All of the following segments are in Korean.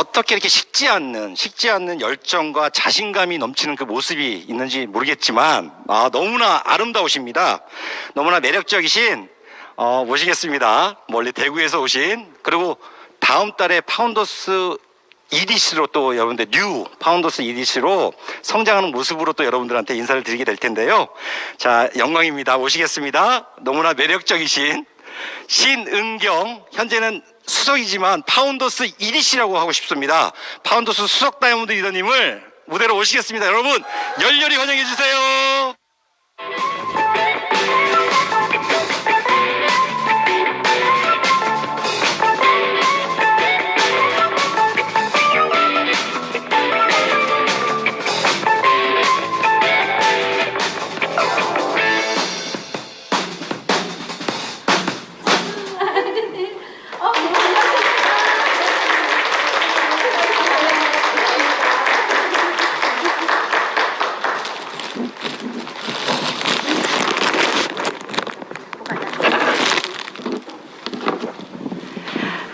어떻게 이렇게 식지 않는 열정과 자신감이 넘치는 그 모습이 있는지 모르겠지만 너무나 아름다우십니다. 너무나 매력적이신 모시겠습니다. 멀리 대구에서 오신, 그리고 다음 달에 파운더스 EDC로 또 여러분들 뉴 파운더스 EDC로 성장하는 모습으로 또 여러분들한테 인사를 드리게 될 텐데요. 자, 영광입니다. 모시겠습니다. 너무나 매력적이신 신은경, 현재는 수석이지만 파운더스 EDC라고 하고 싶습니다. 파운더스 수석 다이아몬드 리더님을 무대로 오시겠습니다. 여러분 열렬히 환영해 주세요.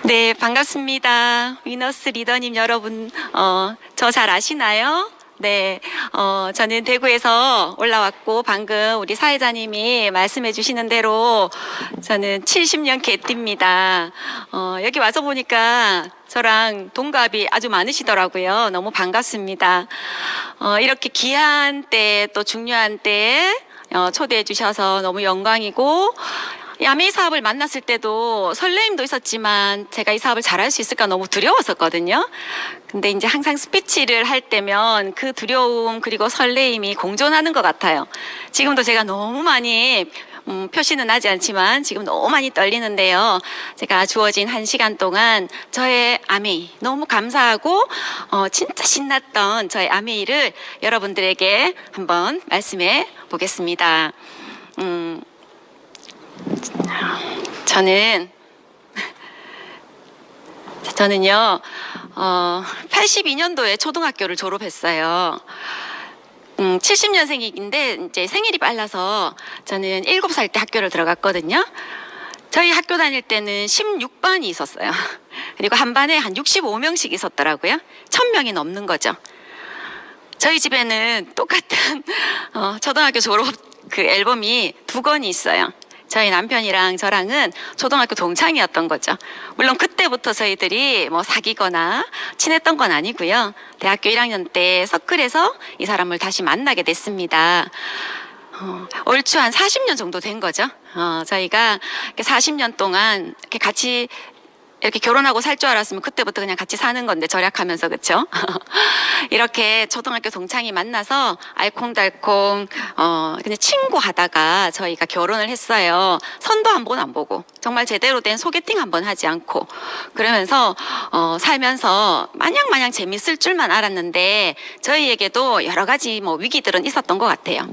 네, 반갑습니다. 위너스 리더님 여러분, 저 잘 아시나요? 네, 저는 대구에서 올라왔고, 방금 우리 사회자님이 말씀해 주시는 대로 저는 70년 개띠입니다. 여기 와서 보니까 저랑 동갑이 아주 많으시더라고요. 너무 반갑습니다. 이렇게 귀한 때, 또 중요한 때에 초대해 주셔서 너무 영광이고, 야매 사업을 만났을 때도 설레임도 있었지만 제가 이 사업을 잘할 수 있을까 너무 두려웠었거든요. 근데 이제 항상 스피치를 할 때면 그 두려움 그리고 설레임이 공존하는 것 같아요. 지금도 제가 너무 많이 표시는 하지 않지만 지금 너무 많이 떨리는데요. 제가 주어진 1시간 동안 저의 아메이 너무 감사하고 진짜 신났던 저의 아메이를 여러분들에게 한번 말씀해 보겠습니다. 저는요 82년도에 초등학교를 졸업했어요. 70년생인데 이제 생일이 빨라서 저는 7살 때 학교를 들어갔거든요. 저희 학교 다닐 때는 16반이 있었어요. 그리고 한 반에 한 65명씩 있었더라고요. 1000명이 넘는 거죠. 저희 집에는 똑같은 초등학교 졸업 그 앨범이 2권이 있어요. 저희 남편이랑 저랑은 초등학교 동창이었던 거죠. 물론 그때부터 저희들이 뭐 사귀거나 친했던 건 아니고요. 대학교 1학년 때 서클에서 이 사람을 다시 만나게 됐습니다. 얼추 한 40년 정도 된 거죠. 저희가 40년 동안 이렇게 같이 이렇게 결혼하고 살 줄 알았으면 그때부터 그냥 같이 사는 건데, 절약하면서, 그쵸? 이렇게 초등학교 동창이 만나서 알콩달콩 그냥 친구 하다가 저희가 결혼을 했어요. 선도 한 번 안 보고 정말 제대로 된 소개팅 한 번 하지 않고 그러면서 살면서 마냥 재밌을 줄만 알았는데 저희에게도 여러 가지 뭐 위기들은 있었던 것 같아요.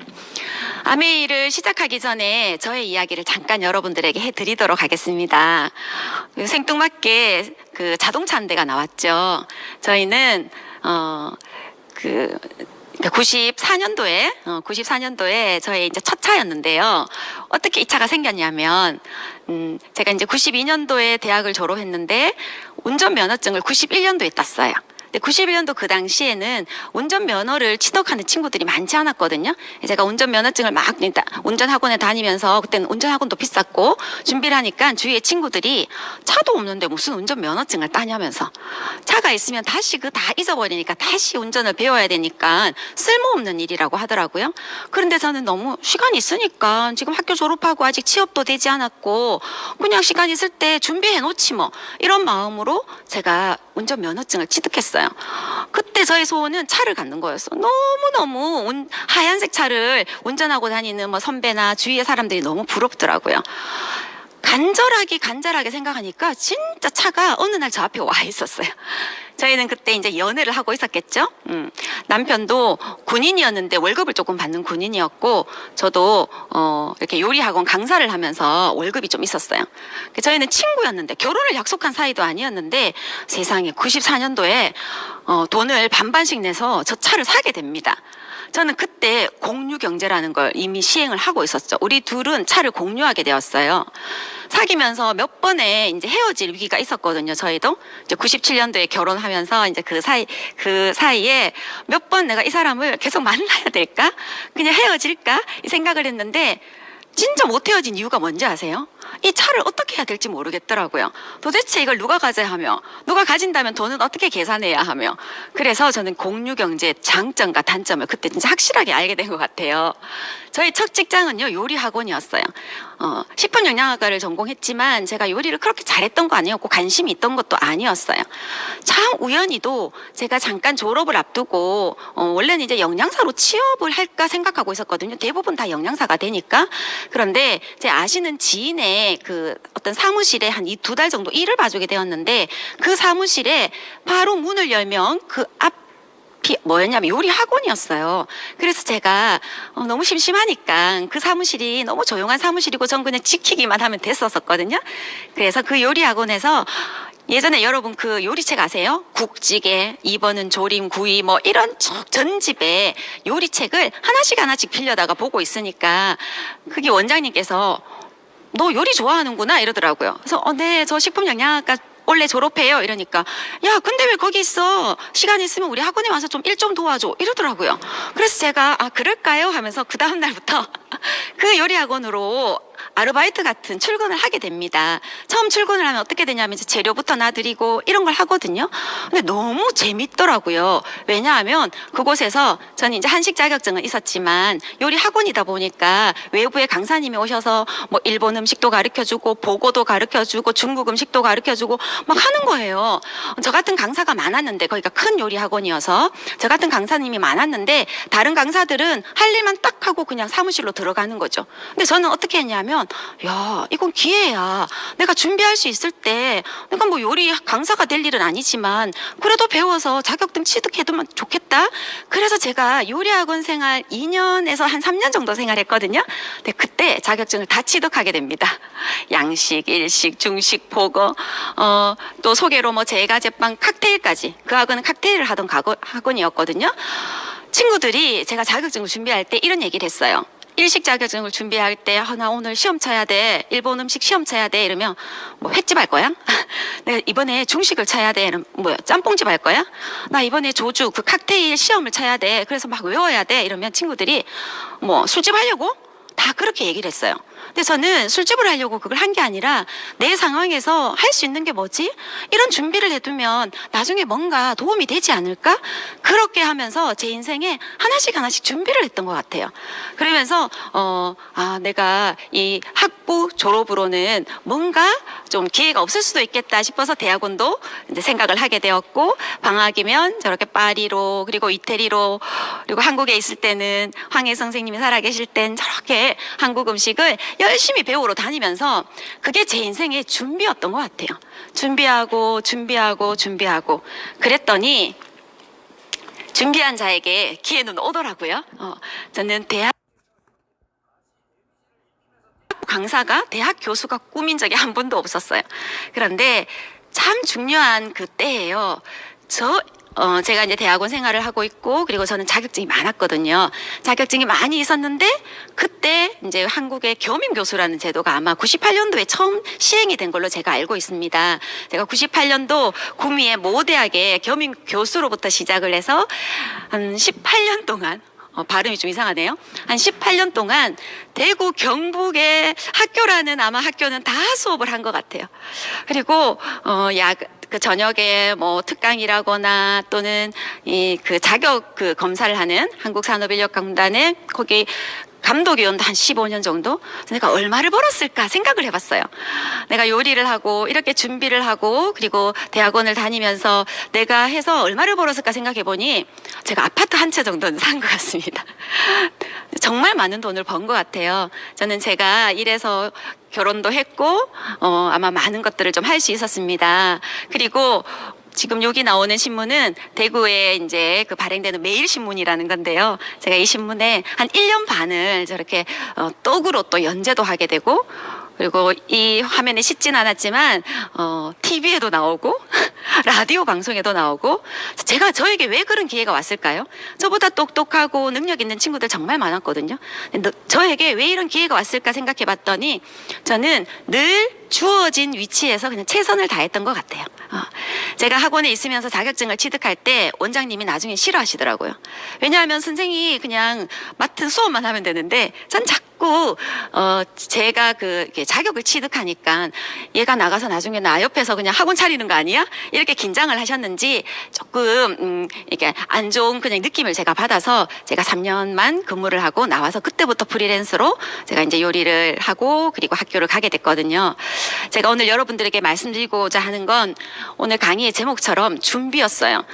아메이를 시작하기 전에 저의 이야기를 잠깐 여러분들에게 해드리도록 하겠습니다. 생뚱맞게 그 자동차 한 대가 나왔죠. 저희는 94년도에 저의 이제 첫 차였는데요. 어떻게 이 차가 생겼냐면, 제가 이제 92년도에 대학을 졸업했는데 운전면허증을 91년도에 땄어요. 91년도 그 당시에는 운전면허를 취득하는 친구들이 많지 않았거든요. 제가 운전면허증을 막 운전학원에 다니면서, 그때는 운전학원도 비쌌고 준비를 하니까 주위에 친구들이 차도 없는데 무슨 운전면허증을 따냐면서, 차가 있으면 다시 다 잊어버리니까 다시 운전을 배워야 되니까 쓸모없는 일이라고 하더라고요. 그런데 저는 너무 시간이 있으니까, 지금 학교 졸업하고 아직 취업도 되지 않았고 그냥 시간 있을 때 준비해 놓지 뭐, 이런 마음으로 제가 운전면허증을 취득했어요. 그때 저의 소원은 차를 갖는 거였어. 너무너무 하얀색 차를 운전하고 다니는 뭐 선배나 주위의 사람들이 너무 부럽더라고요. 간절하게 생각하니까 진짜 차가 어느 날 저 앞에 와 있었어요. 저희는 그때 이제 연애를 하고 있었겠죠. 남편도 군인이었는데 월급을 조금 받는 군인이었고, 저도 이렇게 요리학원 강사를 하면서 월급이 좀 있었어요. 저희는 친구였는데, 결혼을 약속한 사이도 아니었는데, 세상에 94년도에 돈을 반반씩 내서 저 차를 사게 됩니다. 저는 그때 공유 경제라는 걸 이미 시행을 하고 있었죠. 우리 둘은 차를 공유하게 되었어요. 사귀면서 몇 번의 이제 헤어질 위기가 있었거든요. 저희도 이제 97년도에 결혼하면서 이제 그 사이에 몇 번 내가 이 사람을 계속 만나야 될까? 그냥 헤어질까? 이 생각을 했는데 진짜 못 헤어진 이유가 뭔지 아세요? 이 차를 어떻게 해야 될지 모르겠더라고요. 도대체 이걸 누가 가져야 하며, 누가 가진다면 돈은 어떻게 계산해야 하며. 그래서 저는 공유경제의 장점과 단점을 그때 진짜 확실하게 알게 된 것 같아요. 저희 첫 직장은요, 요리 학원이었어요. 식품영양학과를 전공했지만 제가 요리를 그렇게 잘했던 거 아니었고 관심이 있던 것도 아니었어요. 참 우연히도 제가 잠깐 졸업을 앞두고 원래는 이제 영양사로 취업을 할까 생각하고 있었거든요. 대부분 다 영양사가 되니까. 그런데 제 아시는 지인의 그 어떤 사무실에 한 2-2달 정도 일을 봐주게 되었는데 그 사무실에 바로 문을 열면 그 앞이 뭐였냐면 요리 학원이었어요. 그래서 제가 너무 심심하니까 그 사무실이 너무 조용한 사무실이고 전 그냥 지키기만 하면 됐었거든요. 그래서 그 요리 학원에서 예전에 여러분 그 요리책 아세요? 국찌개, 2번은 조림, 구이 뭐 이런 쭉 전집에 요리책을 하나씩 빌려다가 보고 있으니까 그게 원장님께서 너 요리 좋아하는구나 이러더라고요. 그래서 네, 저 식품영양학과 원래 졸업해요 이러니까 야 근데 왜 거기 있어? 시간 있으면 우리 학원에 와서 좀 일 좀 도와줘 이러더라고요. 그래서 제가 그럴까요? 하면서 그 다음 날부터 그 요리 학원으로 아르바이트 같은 출근을 하게 됩니다. 처음 출근을 하면 어떻게 되냐면 이제 재료부터 놔드리고 이런 걸 하거든요. 근데 너무 재밌더라고요. 왜냐하면 그곳에서 저는 이제 한식 자격증은 있었지만 요리 학원이다 보니까 외부의 강사님이 오셔서 뭐 일본 음식도 가르쳐주고 보고도 가르쳐주고 중국 음식도 가르쳐주고 막 하는 거예요. 저 같은 강사가 많았는데 거기가 큰 요리 학원이어서 저 같은 강사님이 많았는데 다른 강사들은 할 일만 딱 하고 그냥 사무실로 들어가는 거죠. 근데 저는 어떻게 했냐면 야 이건 기회야. 내가 준비할 수 있을 때 내가 뭐 요리 강사가 될 일은 아니지만 그래도 배워서 자격증 취득해두면 좋겠다. 그래서 제가 요리학원 생활 2년에서 한 3년 정도 생활했거든요. 근데 그때 자격증을 다 취득하게 됩니다. 양식, 일식, 중식, 보거 또 소개로 뭐 제과, 제빵, 칵테일까지 그 학원은 칵테일을 하던 학원이었거든요. 친구들이 제가 자격증을 준비할 때 이런 얘기를 했어요. 일식 자격증을 준비할 때 나 오늘 시험 쳐야 돼. 일본 음식 시험 쳐야 돼. 이러면 뭐 횟집 할 거야? 내가 이번에 중식을 쳐야 돼. 이러면 뭐야? 짬뽕집 할 거야? 나 이번에 조주 그 칵테일 시험을 쳐야 돼. 그래서 막 외워야 돼. 이러면 친구들이 뭐 술집 하려고? 다 그렇게 얘기를 했어요. 근데 저는 술집을 하려고 그걸 한 게 아니라 내 상황에서 할 수 있는 게 뭐지? 이런 준비를 해두면 나중에 뭔가 도움이 되지 않을까? 그렇게 하면서 제 인생에 하나씩 준비를 했던 것 같아요. 그러면서 내가 이 학부 졸업으로는 뭔가 좀 기회가 없을 수도 있겠다 싶어서 대학원도 이제 생각을 하게 되었고 방학이면 저렇게 파리로 그리고 이태리로 그리고 한국에 있을 때는 황혜 선생님이 살아계실 땐 저렇게 한국 음식을 열심히 배우러 다니면서 그게 제 인생의 준비였던 것 같아요. 준비하고 그랬더니 준비한 자에게 기회는 오더라고요. 저는 대학 강사가 대학 교수가 꿈인 적이 한 번도 없었어요. 그런데 참 중요한 그 때예요. 제가 이제 대학원 생활을 하고 있고 그리고 저는 자격증이 많았거든요. 자격증이 많이 있었는데 그때 이제 한국의 겸임교수라는 제도가 아마 98년도에 처음 시행이 된 걸로 제가 알고 있습니다. 제가 98년도 구미의 모 대학의 겸임교수로부터 시작을 해서 한 18년 동안 발음이 좀 이상하네요. 한 18년 동안 대구 경북의 학교라는 아마 학교는 다 수업을 한 것 같아요. 그리고 그 저녁에 뭐 특강이라거나 또는 그 자격 그 검사를 하는 한국산업인력공단에 거기 감독위원도 한 15년 정도? 내가 얼마를 벌었을까 생각을 해봤어요. 내가 요리를 하고 이렇게 준비를 하고 그리고 대학원을 다니면서 내가 해서 얼마를 벌었을까 생각해보니 제가 아파트 한 채 정도는 산 것 같습니다. 정말 많은 돈을 번 것 같아요. 저는 제가 이래서 결혼도 했고 아마 많은 것들을 좀 할 수 있었습니다. 그리고 지금 여기 나오는 신문은 대구에 이제 그 발행되는 매일신문이라는 건데요. 제가 이 신문에 한 1년 반을 저렇게 떡으로 또 연재도 하게 되고 그리고 이 화면에 씻진 않았지만 TV에도 나오고 라디오 방송에도 나오고 제가 저에게 왜 그런 기회가 왔을까요? 저보다 똑똑하고 능력 있는 친구들 정말 많았거든요. 근데 저에게 왜 이런 기회가 왔을까 생각해 봤더니 저는 늘 주어진 위치에서 그냥 최선을 다했던 것 같아요. 제가 학원에 있으면서 자격증을 취득할 때 원장님이 나중에 싫어하시더라고요. 왜냐하면 선생님이 그냥 맡은 수업만 하면 되는데 전 자꾸 제가 그 자격을 취득하니까 얘가 나가서 나중에 나 옆에서 그냥 학원 차리는 거 아니야? 이렇게 긴장을 하셨는지 조금 이게 안 좋은 그냥 느낌을 제가 받아서 제가 3년만 근무를 하고 나와서 그때부터 프리랜서로 제가 이제 요리를 하고 그리고 학교를 가게 됐거든요. 제가 오늘 여러분들에게 말씀드리고자 하는 건 오늘 강의의 제목처럼 준비였어요.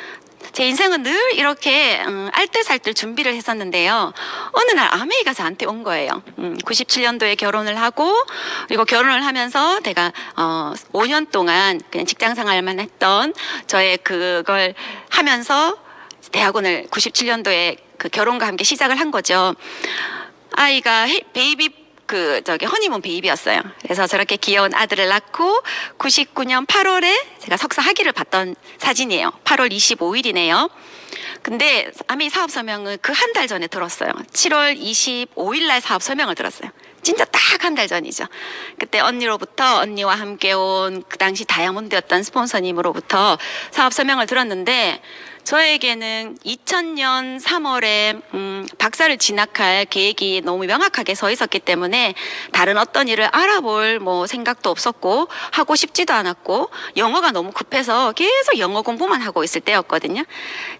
제 인생은 늘 이렇게 알뜰살뜰 준비를 했었는데요. 어느 날 아메이가 저한테 온 거예요. 97년도에 결혼을 하고 그리고 결혼을 하면서 제가 5년 동안 그냥 직장생활만 했던 저의 그걸 하면서 대학원을 97년도에 그 결혼과 함께 시작을 한 거죠. 아이가 베이비 허니문 베이비였어요. 그래서 저렇게 귀여운 아들을 낳고 99년 8월에 제가 석사 학위를 받던 사진이에요. 8월 25일이네요. 근데 아메이 사업 서명을 그 한 달 전에 들었어요. 7월 25일 날 사업 서명을 들었어요. 진짜 딱 한 달 전이죠. 그때 언니와 함께 온 그 당시 다이아몬드였던 스폰서님으로부터 사업 서명을 들었는데 저에게는 2000년 3월에 박사를 진학할 계획이 너무 명확하게 서 있었기 때문에 다른 어떤 일을 알아볼 생각도 없었고 하고 싶지도 않았고 영어가 너무 급해서 계속 영어 공부만 하고 있을 때였거든요.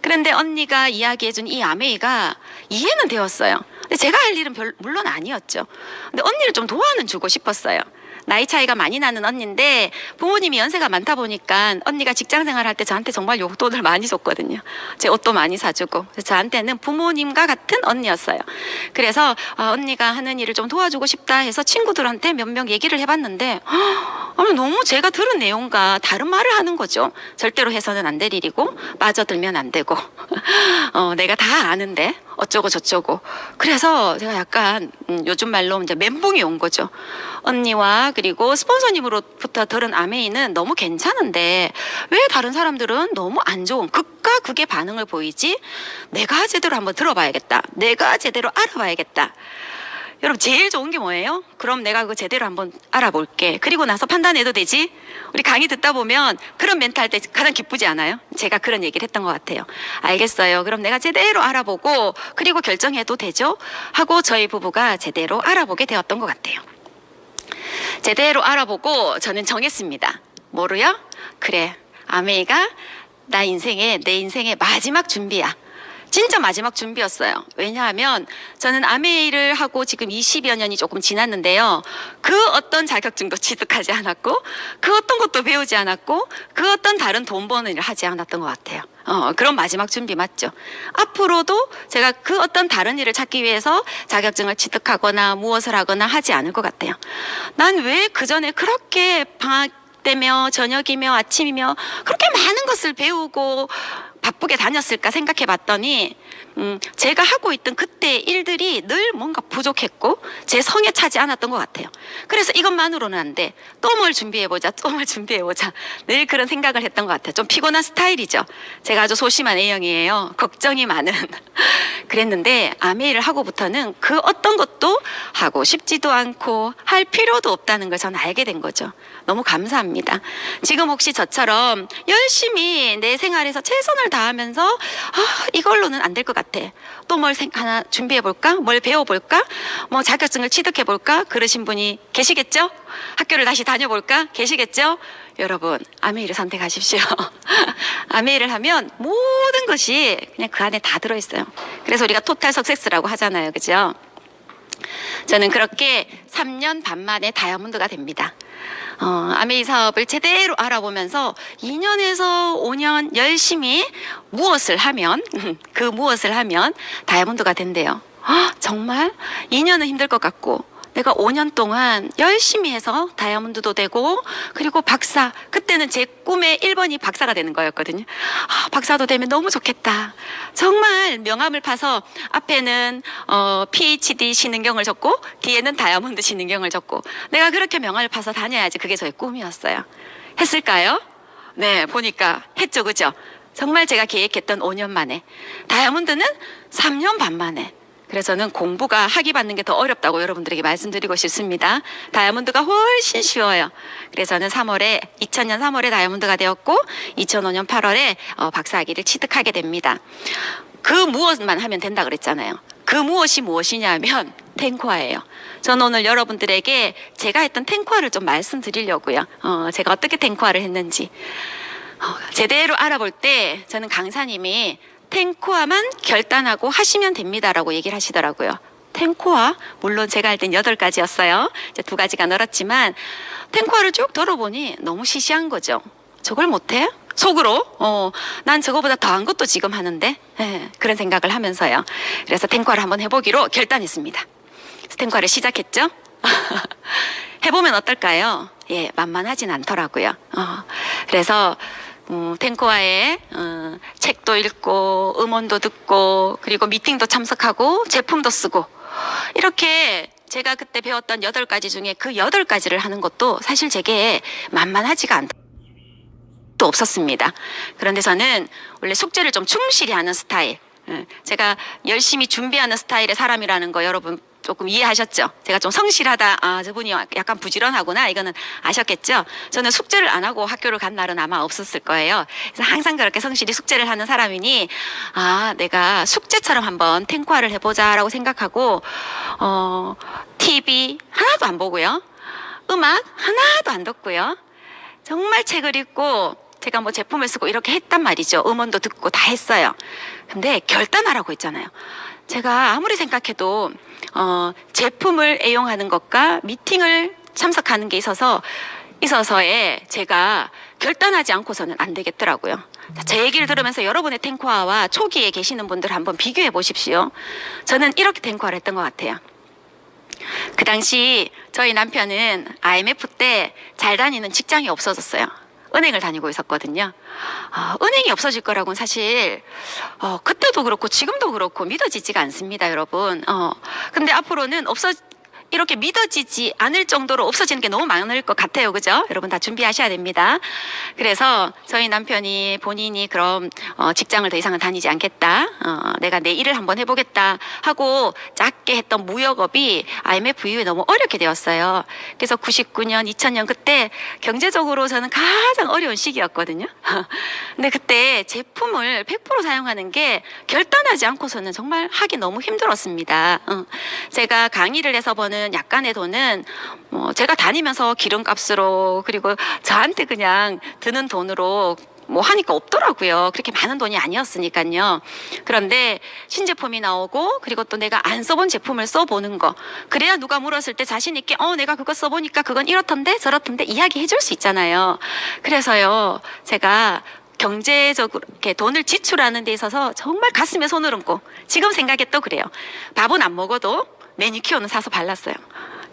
그런데 언니가 이야기해준 이 아메이가 이해는 되었어요. 근데 제가 할 일은 물론 아니었죠. 근데 언니를 좀 도와는 주고 싶었어요. 나이 차이가 많이 나는 언니인데 부모님이 연세가 많다 보니까 언니가 직장생활 할 때 저한테 정말 용돈을 많이 줬거든요. 제 옷도 많이 사주고. 그래서 저한테는 부모님과 같은 언니였어요. 그래서 언니가 하는 일을 좀 도와주고 싶다 해서 친구들한테 몇 명 얘기를 해봤는데 너무 제가 들은 내용과 다른 말을 하는 거죠. 절대로 해서는 안 될 일이고 빠져들면 안 되고 내가 다 아는데 어쩌고 저쩌고. 그래서 제가 약간 요즘 말로 이제 멘붕이 온 거죠. 언니와 그리고 스폰서님으로부터 들은 아메이는 너무 괜찮은데 왜 다른 사람들은 너무 안 좋은 극과 극의 반응을 보이지? 내가 제대로 한번 들어봐야겠다. 내가 제대로 알아봐야겠다. 여러분 제일 좋은 게 뭐예요? 그럼 내가 그거 제대로 한번 알아볼게. 그리고 나서 판단해도 되지? 우리 강의 듣다 보면 그런 멘트 할 때 가장 기쁘지 않아요? 제가 그런 얘기를 했던 것 같아요. 알겠어요. 그럼 내가 제대로 알아보고 그리고 결정해도 되죠? 하고 저희 부부가 제대로 알아보게 되었던 것 같아요. 제대로 알아보고 저는 정했습니다. 뭐로요? 그래, 아메이가 내 인생의 마지막 준비야. 진짜 마지막 준비였어요. 왜냐하면 저는 아메이를 하고 지금 20여 년이 조금 지났는데요. 그 어떤 자격증도 취득하지 않았고 그 어떤 것도 배우지 않았고 그 어떤 다른 돈 버는 일을 하지 않았던 것 같아요. 그런 마지막 준비 맞죠? 앞으로도 제가 그 어떤 다른 일을 찾기 위해서 자격증을 취득하거나 무엇을 하거나 하지 않을 것 같아요. 난 왜 그전에 그렇게 방학 때며 저녁이며 아침이며 그렇게 많은 것을 배우고 바쁘게 다녔을까 생각해 봤더니 제가 하고 있던 그때 일들이 늘 뭔가 부족했고 제 성에 차지 않았던 것 같아요. 그래서 이것만으로는 안 돼. 또 뭘 준비해보자. 늘 그런 생각을 했던 것 같아요. 좀 피곤한 스타일이죠. 제가 아주 소심한 A형이에요. 걱정이 많은. 그랬는데 아메이를 하고부터는 그 어떤 것도 하고 싶지도 않고 할 필요도 없다는 걸 저는 알게 된 거죠. 너무 감사합니다. 지금 혹시 저처럼 열심히 내 생활에서 최선을 다하면서 이걸로는 안 될 것 같아. 또 뭘 하나 준비해볼까? 뭘 배워볼까? 자격증을 취득해볼까? 그러신 분이 계시겠죠? 학교를 다시 다녀볼까? 계시겠죠? 여러분, 아메이를 선택하십시오. 아메이를 하면 모든 것이 그냥 그 안에 다 들어있어요. 그래서 우리가 토탈 석세스라고 하잖아요. 그죠? 저는 그렇게 3년 반 만에 다이아몬드가 됩니다. 아메이 사업을 제대로 알아보면서 2년에서 5년 열심히 무엇을 하면 다이아몬드가 된대요. 정말 2년은 힘들 것 같고 내가 5년 동안 열심히 해서 다이아몬드도 되고 그리고 박사, 그때는 제 꿈의 1번이 박사가 되는 거였거든요. 아, 박사도 되면 너무 좋겠다. 정말 명함을 파서 앞에는 PhD 신은경을 적고 뒤에는 다이아몬드 신은경을 적고 내가 그렇게 명함을 파서 다녀야지 그게 저의 꿈이었어요. 했을까요? 네, 보니까 했죠, 그죠? 정말 제가 계획했던 5년 만에, 다이아몬드는 3년 반 만에. 그래서 저는 공부가 학위 받는 게 더 어렵다고 여러분들에게 말씀드리고 싶습니다. 다이아몬드가 훨씬 쉬워요. 그래서 저는 2000년 3월에 다이아몬드가 되었고 2005년 8월에 박사학위를 취득하게 됩니다. 그 무엇만 하면 된다 그랬잖아요. 그 무엇이 무엇이냐면 탱코아예요. 저는 오늘 여러분들에게 제가 했던 탱코아를 좀 말씀드리려고요. 제가 어떻게 탱코아를 했는지. 제대로 알아볼 때 저는 강사님이 탱코아만 결단하고 하시면 됩니다라고 얘기를 하시더라고요. 탱코아, 물론 제가 할 땐 8가지였어요. 이제 2가지가 늘었지만 탱코아를 쭉 들어보니 너무 시시한 거죠. 저걸 못해? 속으로? 난 저거보다 더한 것도 지금 하는데? 그런 생각을 하면서요. 그래서 탱코아를 한번 해보기로 결단했습니다. 탱코아를 시작했죠. 해보면 어떨까요? 예, 만만하진 않더라고요. 그래서 탱코아에 책도 읽고 음원도 듣고 그리고 미팅도 참석하고 제품도 쓰고 이렇게 제가 그때 배웠던 8가지 중에 그 8가지를 하는 것도 사실 제게 만만하지가 않다. 또 없었습니다. 그런데 저는 원래 숙제를 좀 충실히 하는 스타일, 제가 열심히 준비하는 스타일의 사람이라는 거 여러분 조금 이해하셨죠? 제가 좀 성실하다, 저분이 약간 부지런하구나, 이거는 아셨겠죠? 저는 숙제를 안 하고 학교를 간 날은 아마 없었을 거예요. 그래서 항상 그렇게 성실히 숙제를 하는 사람이니 내가 숙제처럼 한번 탱코아를 해보자라고 생각하고 TV 하나도 안 보고요, 음악 하나도 안 듣고요, 정말 책을 읽고 제가 뭐 제품을 쓰고 이렇게 했단 말이죠. 음원도 듣고 다 했어요. 근데 결단하라고 했잖아요. 제가 아무리 생각해도 제품을 애용하는 것과 미팅을 참석하는 게 있어서에 제가 결단하지 않고서는 안 되겠더라고요. 제 얘기를 들으면서 여러분의 탱코아와 초기에 계시는 분들 한번 비교해 보십시오. 저는 이렇게 탱코아를 했던 것 같아요. 그 당시 저희 남편은 IMF 때 잘 다니는 직장이 없어졌어요. 은행을 다니고 있었거든요. 은행이 없어질 거라고는 사실 그때도 그렇고 지금도 그렇고 믿어지지가 않습니다, 여러분. 근데 앞으로는 이렇게 믿어지지 않을 정도로 없어지는 게 너무 많을 것 같아요. 그죠? 여러분 다 준비하셔야 됩니다. 그래서 저희 남편이 본인이 그럼 직장을 더 이상은 다니지 않겠다, 내가 내 일을 한번 해보겠다 하고 작게 했던 무역업이 IMF 이후에 너무 어렵게 되었어요. 그래서 99년, 2000년 그때 경제적으로 저는 가장 어려운 시기였거든요. 근데 그때 제품을 100% 사용하는 게 결단하지 않고서는 정말 하기 너무 힘들었습니다. 제가 강의를 해서 버는 약간의 돈은 제가 다니면서 기름값으로 그리고 저한테 그냥 드는 돈으로 뭐 하니까 없더라고요. 그렇게 많은 돈이 아니었으니까요. 그런데 신제품이 나오고 그리고 또 내가 안 써본 제품을 써보는 거, 그래야 누가 물었을 때 자신 있게 내가 그거 써보니까 그건 이렇던데 저렇던데 이야기해 줄 수 있잖아요. 그래서요, 제가 경제적으로 이렇게 돈을 지출하는 데 있어서 정말 가슴에 손을 얹고, 지금 생각해 또 그래요. 밥은 안 먹어도 매니큐어는 사서 발랐어요.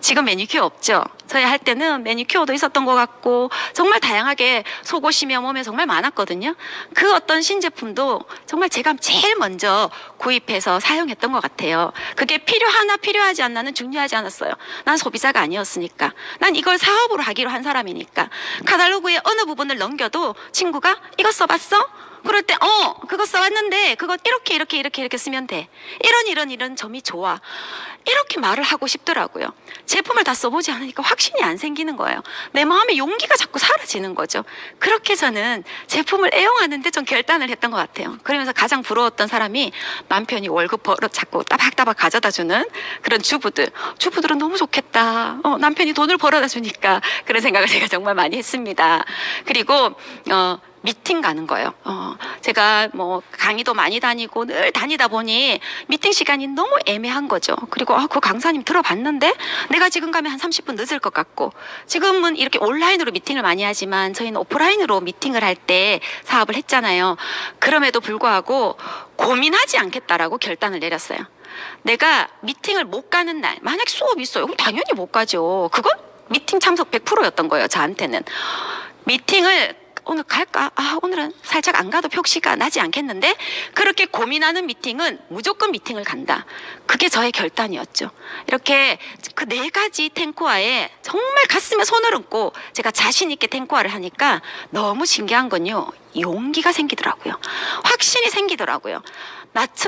지금 매니큐어 없죠. 저희 할 때는 매니큐어도 있었던 것 같고 정말 다양하게 속옷이며 몸에 정말 많았거든요. 그 어떤 신제품도 정말 제가 제일 먼저 구입해서 사용했던 것 같아요. 그게 필요하나 필요하지 않나는 중요하지 않았어요. 난 소비자가 아니었으니까. 난 이걸 사업으로 하기로 한 사람이니까. 카탈로그의 어느 부분을 넘겨도 친구가 이거 써봤어? 그럴 때 그거 써왔는데 그거 이렇게 쓰면 돼. 이런 점이 좋아. 이렇게 말을 하고 싶더라고요. 제품을 다 써보지 않으니까 확신이 안 생기는 거예요. 내 마음의 용기가 자꾸 사라지는 거죠. 그렇게 저는 제품을 애용하는데 좀 결단을 했던 것 같아요. 그러면서 가장 부러웠던 사람이 남편이 월급 벌어 자꾸 따박따박 가져다 주는 그런 주부들은 너무 좋겠다. 남편이 돈을 벌어다 주니까. 그런 생각을 제가 정말 많이 했습니다. 그리고 미팅 가는 거예요. 제가 뭐 강의도 많이 다니고 늘 다니다 보니 미팅 시간이 너무 애매한 거죠. 그리고 그 강사님 들어봤는데 내가 지금 가면 한 30분 늦을 것 같고, 지금은 이렇게 온라인으로 미팅을 많이 하지만 저희는 오프라인으로 미팅을 할 때 사업을 했잖아요. 그럼에도 불구하고 고민하지 않겠다라고 결단을 내렸어요. 내가 미팅을 못 가는 날, 만약 수업이 있어요. 그럼 당연히 못 가죠. 그건 미팅 참석 100%였던 거예요. 저한테는. 미팅을 오늘 갈까? 오늘은 살짝 안 가도 표시가 나지 않겠는데? 그렇게 고민하는 미팅은 무조건 미팅을 간다. 그게 저의 결단이었죠. 이렇게 그 4가지 탱고와에 정말 가슴에 손을 얹고 제가 자신 있게 탱고와를 하니까 너무 신기한 건요. 용기가 생기더라고요. 확신이 생기더라고요.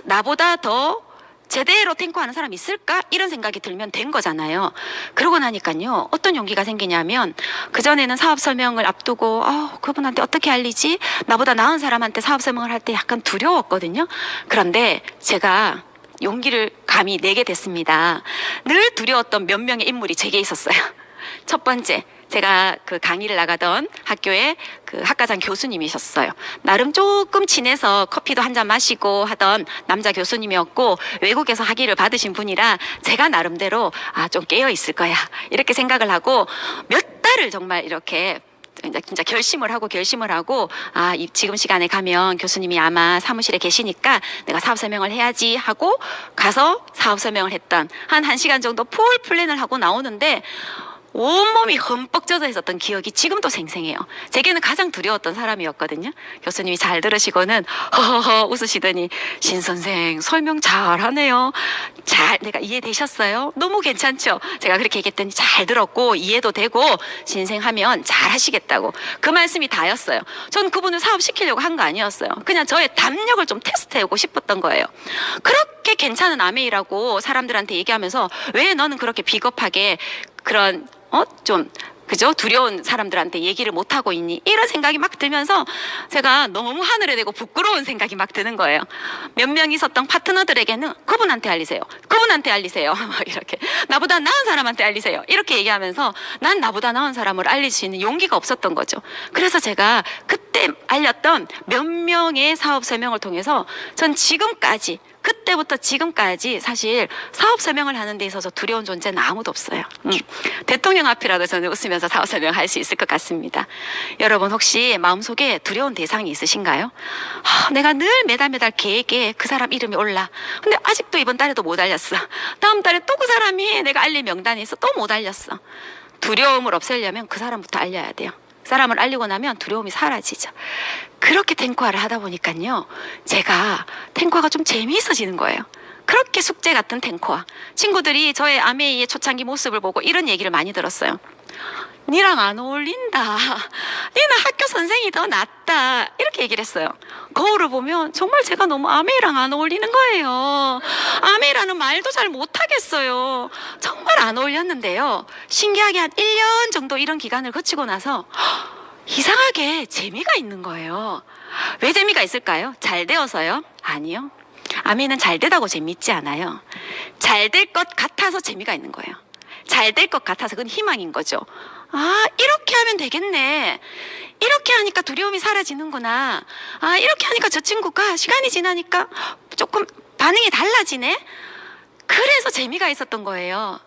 나보다 더 제대로 탱고하는 사람 있을까? 이런 생각이 들면 된 거잖아요. 그러고 나니까요. 어떤 용기가 생기냐면 그전에는 사업 설명을 앞두고 그분한테 어떻게 알리지? 나보다 나은 사람한테 사업 설명을 할 때 약간 두려웠거든요. 그런데 제가 용기를 감히 내게 됐습니다. 늘 두려웠던 몇 명의 인물이 제게 있었어요. 첫 번째, 제가 그 강의를 나가던 학교에 그 학과장 교수님이셨어요. 나름 조금 친해서 커피도 한 잔 마시고 하던 남자 교수님이었고 외국에서 학위를 받으신 분이라 제가 나름대로 좀 깨어 있을 거야 이렇게 생각을 하고 몇 달을 정말 이렇게 진짜 결심을 하고 지금 시간에 가면 교수님이 아마 사무실에 계시니까 내가 사업 설명을 해야지 하고 가서 사업 설명을 했던 한 1시간 정도 풀 플랜을 하고 나오는데 온몸이 흠뻑 젖어 있었던 기억이 지금도 생생해요. 제게는 가장 두려웠던 사람이었거든요. 교수님이 잘 들으시고는 허허허 웃으시더니 신 선생 설명 잘하네요. 내가 이해되셨어요? 너무 괜찮죠? 제가 그렇게 얘기했더니 잘 들었고 이해도 되고 신생하면 잘 하시겠다고. 그 말씀이 다였어요. 전 그분을 사업시키려고 한 거 아니었어요. 그냥 저의 담력을 좀 테스트해보고 싶었던 거예요. 그렇게 괜찮은 아메이라고 사람들한테 얘기하면서 왜 너는 그렇게 비겁하게 그런 좀 그죠? 두려운 사람들한테 얘기를 못 하고 있니? 이런 생각이 막 들면서 제가 너무 하늘에 대고 부끄러운 생각이 막 드는 거예요. 몇 명 있었던 파트너들에게는 그분한테 알리세요. 그분한테 알리세요. 막 이렇게 나보다 나은 사람한테 알리세요. 이렇게 얘기하면서 난 나보다 나은 사람을 알릴 수 있는 용기가 없었던 거죠. 그래서 제가 그때 알렸던 몇 명의 사업 설명을 통해서 전 지금까지 그때부터 지금까지 사실 사업 설명을 하는 데 있어서 두려운 존재는 아무도 없어요. 대통령 앞이라도 저는 웃으면서 사업 설명할 수 있을 것 같습니다. 여러분 혹시 마음속에 두려운 대상이 있으신가요? 내가 늘 매달 계획에 그 사람 이름이 올라. 근데 아직도 이번 달에도 못 알렸어. 다음 달에 또 그 사람이 내가 알릴 명단에 있어. 또 못 알렸어. 두려움을 없애려면 그 사람부터 알려야 돼요. 사람을 알리고 나면 두려움이 사라지죠. 그렇게 탱고화를 하다 보니까요. 제가 탱고화가 좀 재미있어지는 거예요. 그렇게 숙제 같은 탱고화. 친구들이 저의 아메이의 초창기 모습을 보고 이런 얘기를 많이 들었어요. 니랑 안 어울린다. 니는 학교 선생이 더 낫다. 이렇게 얘기를 했어요. 거울을 보면 정말 제가 너무 아메이랑 안 어울리는 거예요. 아메이라는 말도 잘 못하겠어요. 정말 안 어울렸는데요. 신기하게 한 1년 정도 이런 기간을 거치고 나서 이상하게 재미가 있는 거예요. 왜 재미가 있을까요? 잘 되어서요? 아니요. 아메이는 잘 되다고 재미있지 않아요. 잘 될 것 같아서 재미가 있는 거예요. 잘 될 것 같아서 그건 희망인 거죠. 이렇게 하면 되겠네. 이렇게 하니까 두려움이 사라지는구나. 이렇게 하니까 저 친구가 시간이 지나니까 조금 반응이 달라지네. 그래서 재미가 있었던 거예요.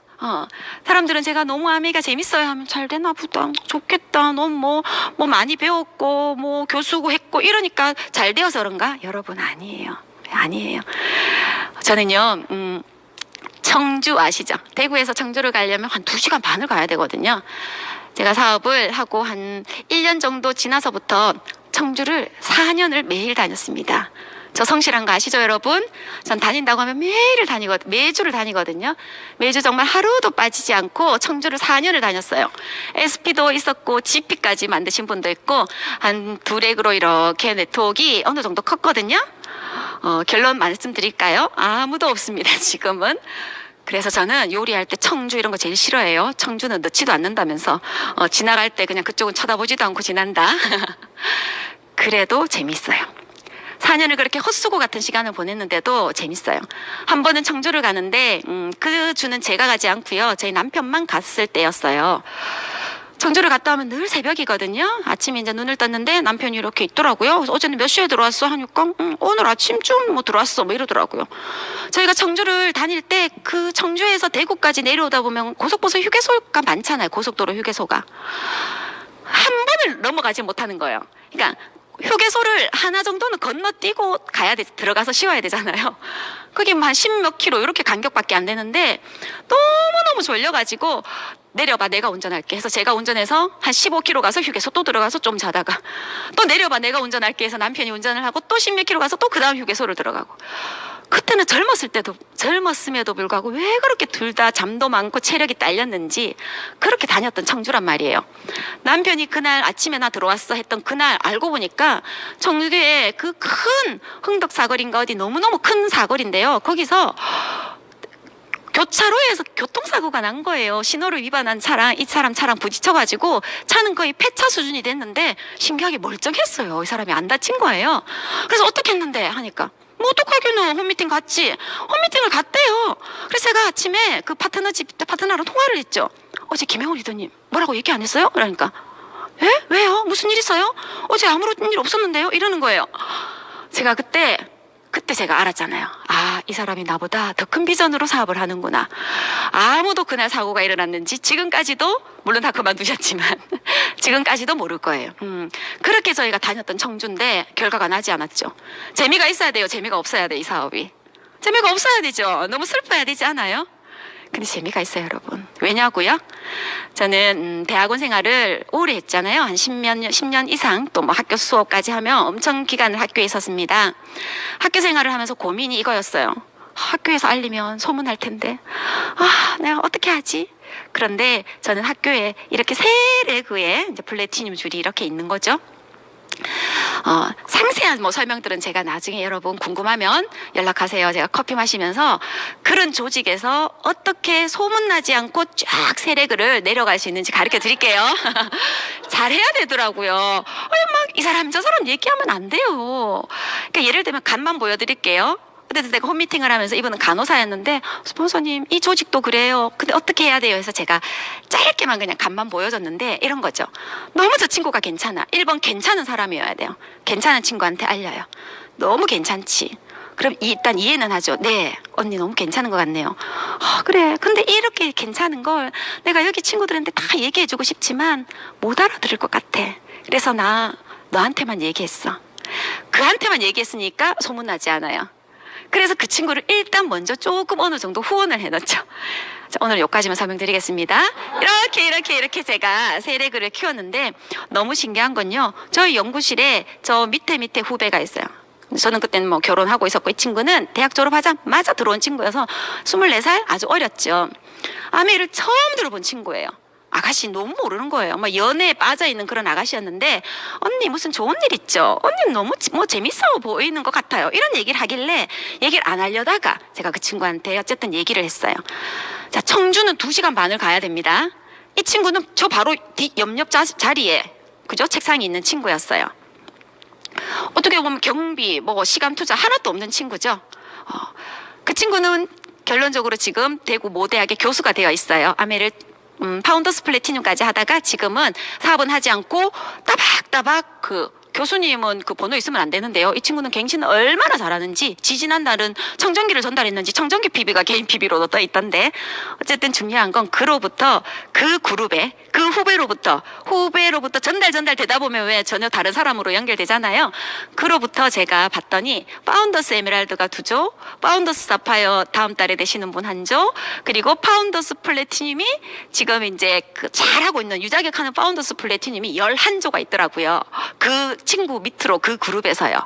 사람들은 제가 너무 아메이가 재밌어요 하면 잘 되나 보다. 좋겠다. 너무 뭐 많이 배웠고 뭐 교수고 했고 이러니까 잘 되어서 그런가? 여러분 아니에요. 아니에요. 저는요. 청주 아시죠? 대구에서 청주를 가려면 한 2시간 반을 가야 되거든요. 제가 사업을 하고 한 1년 정도 지나서부터 청주를 4년을 매일 다녔습니다. 저 성실한 거 아시죠, 여러분? 전 다닌다고 하면 매주를 다니거든요. 매주 정말 하루도 빠지지 않고 청주를 4년을 다녔어요. SP도 있었고 GP까지 만드신 분도 있고 한 2렉으로 이렇게 네트워크가 어느 정도 컸거든요. 결론 말씀드릴까요? 아무도 없습니다, 지금은. 그래서 저는 요리할 때 청주 이런 거 제일 싫어해요. 청주는 넣지도 않는다면서 지나갈 때 그냥 그쪽은 쳐다보지도 않고 지난다. 그래도 재밌어요. 4년을 그렇게 헛수고 같은 시간을 보냈는데도 재밌어요. 한 번은 청주를 가는데 그 주는 제가 가지 않고요. 저희 남편만 갔을 때였어요. 청주를 갔다 오면 늘 새벽이거든요. 아침에 이제 눈을 떴는데 남편이 이렇게 있더라고요. 그래서 어제는 몇 시에 들어왔어? 하니까 오늘 아침쯤 뭐 들어왔어 뭐 이러더라고요. 저희가 청주를 다닐 때 그 청주에서 대구까지 내려오다 보면 고속버스 휴게소가 많잖아요. 고속도로 휴게소가. 한 번을 넘어가지 못하는 거예요. 그러니까 휴게소를 하나 정도는 건너뛰고 들어가서 쉬어야 되잖아요. 그게 뭐 한 10몇 킬로 이렇게 간격밖에 안 되는데 너무너무 졸려가지고 내려봐 내가 운전할게 해서 제가 운전해서 한 15km 가서 휴게소 또 들어가서 좀 자다가 또 내려봐 내가 운전할게 해서 남편이 운전을 하고 또 10몇 킬로 가서 또 그 다음 휴게소를 들어가고 그때는 젊었음에도 불구하고 왜 그렇게 둘 다 잠도 많고 체력이 딸렸는지 그렇게 다녔던 청주란 말이에요. 남편이 그날 아침에 나 들어왔어 했던 그날 알고 보니까 청주에 그 큰 흥덕 사거리인가 어디 너무너무 큰 사거리인데요. 거기서 교차로에서 교통사고가 난 거예요. 신호를 위반한 차랑 이 사람 차랑 부딪혀가지고 차는 거의 폐차 수준이 됐는데 신기하게 멀쩡했어요. 이 사람이 안 다친 거예요. 그래서 어떻게 했는데 하니까 뭐 어떡하기는 홈미팅 갔지. 홈미팅을 갔대요. 그래서 제가 아침에 그 파트너랑 통화를 했죠. 어제 김영훈 리더님 뭐라고 얘기 안 했어요? 그러니까 에? 왜요? 무슨 일 있어요? 어제 아무런 일 없었는데요? 이러는 거예요. 제가 그때 제가 알았잖아요. 아, 이 사람이 나보다 더 큰 비전으로 사업을 하는구나. 아무도 그날 사고가 일어났는지 지금까지도 물론 다 그만두셨지만 지금까지도 모를 거예요. 그렇게 저희가 다녔던 청주인데 결과가 나지 않았죠. 재미가 있어야 돼요. 재미가 없어야 돼, 이 사업이. 재미가 없어야 되죠. 너무 슬퍼야 되지 않아요? 근데 재미가 있어요, 여러분. 왜냐고요? 저는 대학원 생활을 오래 했잖아요. 한 10년 이상 또 뭐 학교 수업까지 하면 엄청 기간을 학교에 있었습니다. 학교 생활을 하면서 고민이 이거였어요. 학교에서 알리면 소문날 텐데 내가 어떻게 하지? 그런데 저는 학교에 이렇게 세 레그에 이제 플래티늄 줄이 이렇게 있는 거죠. 상세한 뭐 설명들은 제가 나중에 여러분 궁금하면 연락하세요. 제가 커피 마시면서 그런 조직에서 어떻게 소문나지 않고 쫙 세레그를 내려갈 수 있는지 가르쳐 드릴게요. 잘해야 되더라고요. 막 이 사람 저 사람 얘기하면 안 돼요. 그러니까 예를 들면 간만 보여드릴게요. 그때 내가 홈미팅을 하면서 이분은 간호사였는데 스폰서님 이 조직도 그래요. 근데 어떻게 해야 돼요? 해서 제가 짧게만 그냥 간만 보여줬는데 이런 거죠. 너무 저 친구가 괜찮아. 1번 괜찮은 사람이어야 돼요. 괜찮은 친구한테 알려요. 너무 괜찮지. 그럼 일단 이해는 하죠. 네, 언니 너무 괜찮은 것 같네요. 그래. 근데 이렇게 괜찮은 걸 내가 여기 친구들한테 다 얘기해주고 싶지만 못 알아들을 것 같아. 그래서 나 너한테만 얘기했어. 그한테만 얘기했으니까 소문나지 않아요. 그래서 그 친구를 일단 먼저 조금 어느 정도 후원을 해놓죠. 자, 오늘 여기까지만 설명드리겠습니다. 이렇게 제가 세레그를 키웠는데 너무 신기한 건요. 저희 연구실에 저 밑에 후배가 있어요. 저는 그때는 뭐 결혼하고 있었고 이 친구는 대학 졸업하자마자 들어온 친구여서 24살 아주 어렸죠. 아메를 처음 들어본 친구예요. 아가씨 너무 모르는 거예요. 막 연애에 빠져있는 그런 아가씨였는데 언니 무슨 좋은 일 있죠? 언니 너무 뭐 재밌어 보이는 것 같아요. 이런 얘기를 하길래 얘기를 안 하려다가 제가 그 친구한테 어쨌든 얘기를 했어요. 자, 청주는 2시간 반을 가야 됩니다. 이 친구는 저 바로 옆 자리에 그죠? 책상이 있는 친구였어요. 어떻게 보면 경비 뭐 시간 투자 하나도 없는 친구죠. 그 친구는 결론적으로 지금 대구 모대학의 교수가 되어 있어요. 아메를 파운더스 플래티늄까지 하다가 지금은 사업은 하지 않고 따박따박 교수님은 그 번호 있으면 안 되는데요. 이 친구는 갱신을 얼마나 잘하는지 지지난 날은 청정기를 전달했는지 청정기 PB가 개인 PB로 떠 있던데 어쨌든 중요한 건 그로부터 그 그룹에 그 후배로부터 전달 되다 보면 왜 전혀 다른 사람으로 연결되잖아요. 그로부터 제가 봤더니 파운더스 에메랄드가 2조, 파운더스 사파이어 다음 달에 되시는 분 1조, 그리고 파운더스 플래티늄이 지금 이제 잘하고 있는 유자격하는 파운더스 플래티늄이 11조가 있더라고요. 그 친구 밑으로 그 그룹에서요.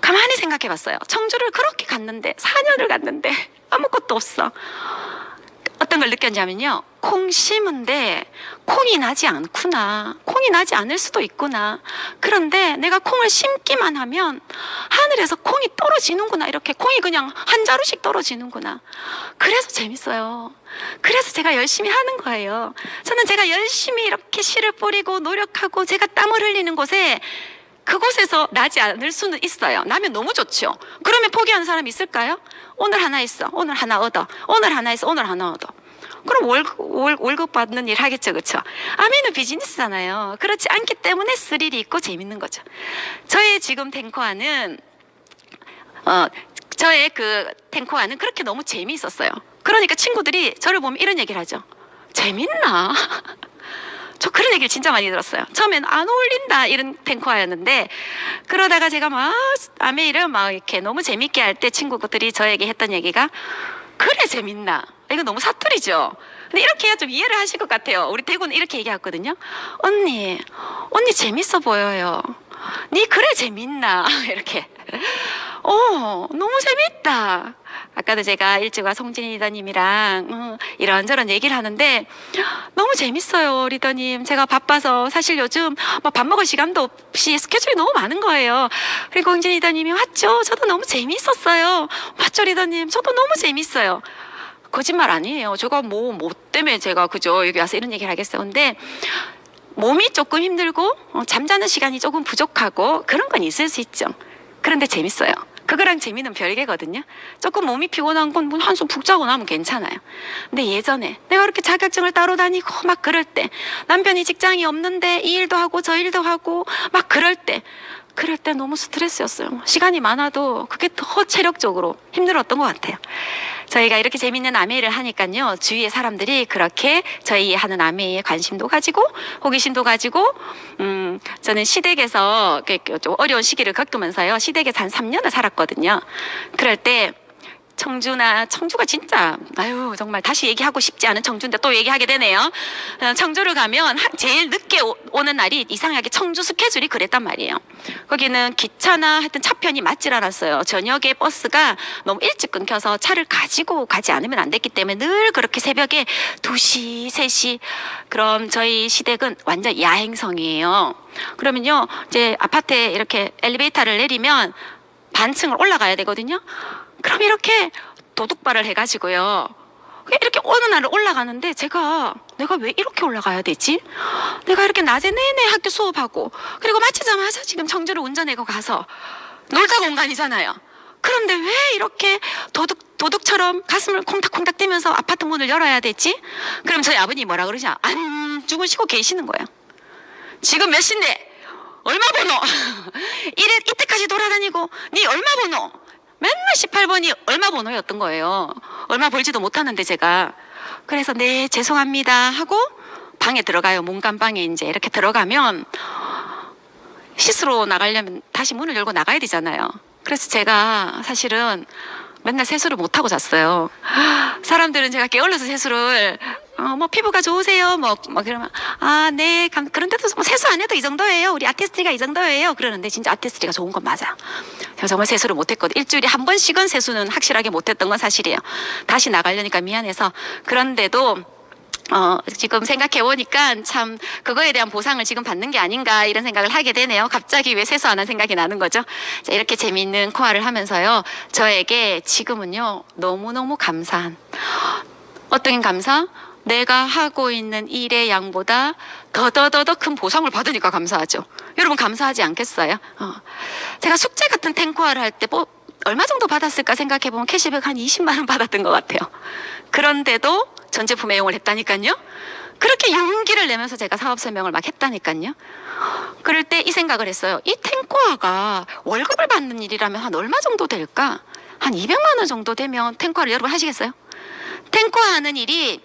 가만히 생각해 봤어요. 청주를 그렇게 갔는데 4년을 갔는데 아무것도 없어. 어떤 걸 느꼈냐면요. 콩 심은데 콩이 나지 않구나. 콩이 나지 않을 수도 있구나. 그런데 내가 콩을 심기만 하면 하늘에서 콩이 떨어지는구나. 이렇게 콩이 그냥 한 자루씩 떨어지는구나. 그래서 재밌어요. 그래서 제가 열심히 하는 거예요. 저는 제가 열심히 이렇게 씨를 뿌리고 노력하고 제가 땀을 흘리는 곳에 그곳에서 나지 않을 수는 있어요. 나면 너무 좋죠. 그러면 포기하는 사람이 있을까요? 오늘 하나 있어. 오늘 하나 얻어. 오늘 하나 있어. 오늘 하나 얻어. 그럼 월급 받는 일 하겠죠. 그렇죠? 아미는 비즈니스잖아요. 그렇지 않기 때문에 스릴이 있고 재밌는 거죠. 저의 지금 탱커와는 저의 그 탱커와는 그렇게 너무 재미있었어요. 그러니까 친구들이 저를 보면 이런 얘기를 하죠. 재밌나? 저 그런 얘기를 진짜 많이 들었어요. 처음엔 안 어울린다 이런 탱커였는데 그러다가 제가 막 아메이를 막 이렇게 너무 재밌게 할 때 친구들이 저에게 했던 얘기가 그래 재밌나? 이거 너무 사투리죠. 근데 이렇게 해야 좀 이해를 하실 것 같아요. 우리 대구는 이렇게 얘기했거든요. 언니 재밌어 보여요. 니 그래 재밌나? 이렇게. 너무 재밌다. 아까도 제가 일찍와 송진희 리더님이랑 이런저런 얘기를 하는데 너무 재밌어요, 리더님. 제가 바빠서 사실 요즘 막 밥 먹을 시간도 없이 스케줄이 너무 많은 거예요. 그리고 송진희 리더님이 맞죠? 저도 너무 재밌었어요. 맞죠, 리더님? 저도 너무 재밌어요. 거짓말 아니에요. 제가 뭐 때문에 제가 그죠? 여기 와서 이런 얘기를 하겠어요. 근데 몸이 조금 힘들고 잠자는 시간이 조금 부족하고 그런 건 있을 수 있죠. 그런데 재밌어요. 그거랑 재미는 별개거든요. 조금 몸이 피곤한 건 한숨 푹 자고 나면 괜찮아요. 근데 예전에 내가 그렇게 자격증을 따러 다니고 막 그럴 때 남편이 직장이 없는데 이 일도 하고 저 일도 하고 막 그럴 때 너무 스트레스였어요. 시간이 많아도 그게 더 체력적으로 힘들었던 것 같아요. 저희가 이렇게 재밌는 아메이를 하니까요. 주위의 사람들이 그렇게 저희 하는 아메이에 관심도 가지고 호기심도 가지고 저는 시댁에서 좀 어려운 시기를 겪으면서요. 시댁에서 한 3년을 살았거든요. 그럴 때 청주가 진짜 정말 다시 얘기하고 싶지 않은 청주인데 또 얘기하게 되네요. 청주를 가면 제일 늦게 오는 날이 이상하게 청주 스케줄이 그랬단 말이에요. 거기는 기차나 하여튼 차편이 맞질 않았어요. 저녁에 버스가 너무 일찍 끊겨서 차를 가지고 가지 않으면 안 됐기 때문에 늘 그렇게 새벽에 2시, 3시 그럼 저희 시댁은 완전 야행성이에요. 그러면요 이제 아파트에 이렇게 엘리베이터를 내리면 반층을 올라가야 되거든요. 그럼 이렇게 도둑발을 해가지고요. 이렇게 어느 날을 올라가는데 내가 왜 이렇게 올라가야 되지? 내가 이렇게 낮에 내내 학교 수업하고 그리고 마치자마자 지금 청주를 운전해고 가서 놀다 공간이잖아요. 그런데 왜 이렇게 도둑처럼 가슴을 콩닥콩닥 뛰면서 아파트 문을 열어야 되지? 그럼 저희 아버님이 뭐라 그러냐? 안 주무시고 계시는 거예요. 지금 몇 시인데? 얼마 번호? 이때까지 돌아다니고 니 얼마 번호? 맨날 18번이 얼마 번호였던 거예요. 얼마 벌지도 못하는데 제가. 그래서 네 죄송합니다 하고 방에 들어가요. 문간방에 이제 이렇게 들어가면 씻으러 나가려면 다시 문을 열고 나가야 되잖아요. 그래서 제가 사실은 맨날 세수를 못하고 잤어요. 사람들은 제가 게을러서 세수를 뭐 피부가 좋으세요 뭐 그러면 네 그런데도 뭐 세수 안 해도 이 정도예요. 우리 아티스트가 이 정도예요. 그러는데 진짜 아티스트가 좋은 건 맞아요. 제가 정말 세수를 못했거든요. 일주일에 한 번씩은 세수는 확실하게 못했던 건 사실이에요. 다시 나가려니까 미안해서. 그런데도 지금 생각해보니까 참 그거에 대한 보상을 지금 받는 게 아닌가 이런 생각을 하게 되네요. 갑자기 왜 세수 안 한 생각이 나는 거죠. 자, 이렇게 재미있는 코아를 하면서요. 저에게 지금은요. 너무너무 감사한 어떤 감사? 내가 하고 있는 일의 양보다 더더더더 큰 보상을 받으니까 감사하죠. 여러분 감사하지 않겠어요? 제가 숙제 같은 탱코아를 할 때 얼마 정도 받았을까 생각해보면 캐시백 한 20만 원 받았던 것 같아요. 그런데도 전 제품 애용을 했다니까요. 그렇게 용기를 내면서 제가 사업 설명을 막 했다니까요. 그럴 때 이 생각을 했어요. 이 탱코아가 월급을 받는 일이라면 한 얼마 정도 될까? 한 200만 원 정도 되면 탱코아를 여러분 하시겠어요? 탱코아 하는 일이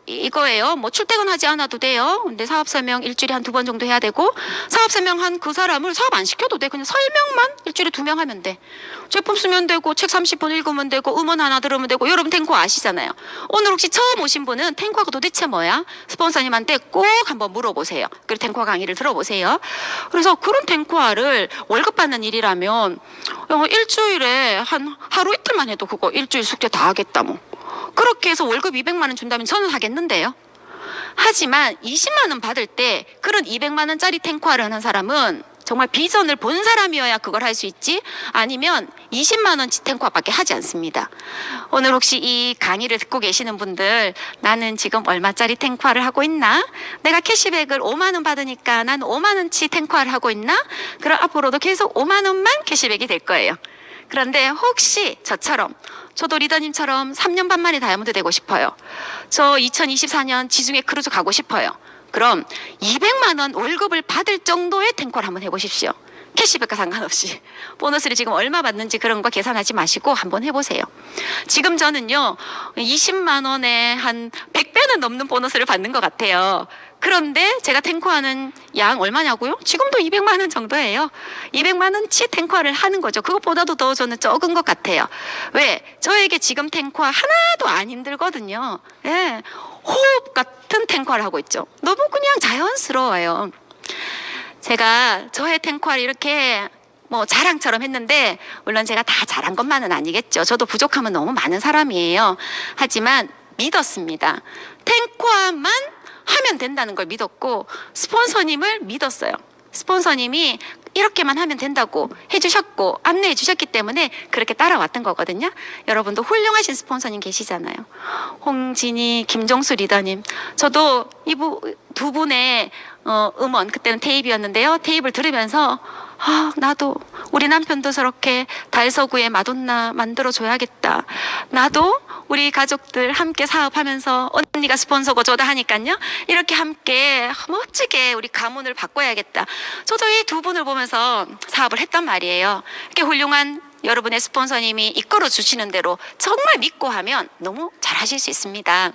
이거예요. 뭐 출퇴근하지 않아도 돼요. 근데 사업 설명 일주일에 한 2번 정도 해야 되고 사업 설명한 그 사람을 사업 안 시켜도 돼. 그냥 설명만 일주일에 2명 하면 돼. 제품 쓰면 되고 책 30분 읽으면 되고 음원 하나 들으면 되고 여러분 탱코아 아시잖아요. 오늘 혹시 처음 오신 분은 탱코아가 도대체 뭐야? 스폰서님한테 꼭 한번 물어보세요. 그리고 탱코아 강의를 들어보세요. 그래서 그런 탱코아를 월급 받는 일이라면 일주일에 한 하루 이틀만 해도 그거 일주일 숙제 다 하겠다 뭐. 그렇게 해서 월급 200만 원 준다면 저는 하겠는데요. 하지만 20만 원 받을 때 그런 200만 원짜리 탱코아를 하는 사람은 정말 비전을 본 사람이어야 그걸 할 수 있지 아니면 20만 원치 탱코아밖에 하지 않습니다. 오늘 혹시 이 강의를 듣고 계시는 분들 나는 지금 얼마짜리 탱코아를 하고 있나? 내가 캐시백을 5만 원 받으니까 난 5만 원치 탱코아를 하고 있나? 그럼 앞으로도 계속 5만 원만 캐시백이 될 거예요. 그런데 혹시 저도 리더님처럼 3년 반 만에 다이아몬드 되고 싶어요. 저 2024년 지중해 크루즈 가고 싶어요. 그럼 200만 원 월급을 받을 정도의 탱코를 한번 해보십시오. 캐시백과 상관없이. 보너스를 지금 얼마 받는지 그런 거 계산하지 마시고 한번 해보세요. 지금 저는요 20만 원에 한 100배 배는 넘는 보너스를 받는 것 같아요. 그런데 제가 탱커하는 양 얼마냐고요? 지금도 200만 원 정도예요. 200만 원치 탱커를 하는 거죠. 그것보다도 더 저는 적은 것 같아요. 왜? 저에게 지금 탱커 하나도 안 힘들거든요. 예. 호흡 같은 탱커를 하고 있죠. 너무 그냥 자연스러워요. 제가 저의 탱커를 이렇게 뭐 자랑처럼 했는데 물론 제가 다 잘한 것만은 아니겠죠. 저도 부족함은 너무 많은 사람이에요. 하지만 믿었습니다. 탱커만 하면 된다는 걸 믿었고 스폰서님을 믿었어요. 스폰서님이 이렇게만 하면 된다고 해주셨고 안내해 주셨기 때문에 그렇게 따라왔던 거거든요. 여러분도 훌륭하신 스폰서님 계시잖아요. 홍진희, 김종수 리더님. 저도 두 분의 음원, 그때는 테이프였는데요. 테이프를 들으면서 나도 우리 남편도 저렇게 달서구에 마돈나 만들어줘야겠다. 나도 우리 가족들 함께 사업하면서 언니가 스폰서고 저도 하니까요. 이렇게 함께 멋지게 우리 가문을 바꿔야겠다. 저도 이 두 분을 보면서 사업을 했단 말이에요. 이렇게 훌륭한 여러분의 스폰서님이 이끌어 주시는 대로 정말 믿고 하면 너무 잘하실 수 있습니다.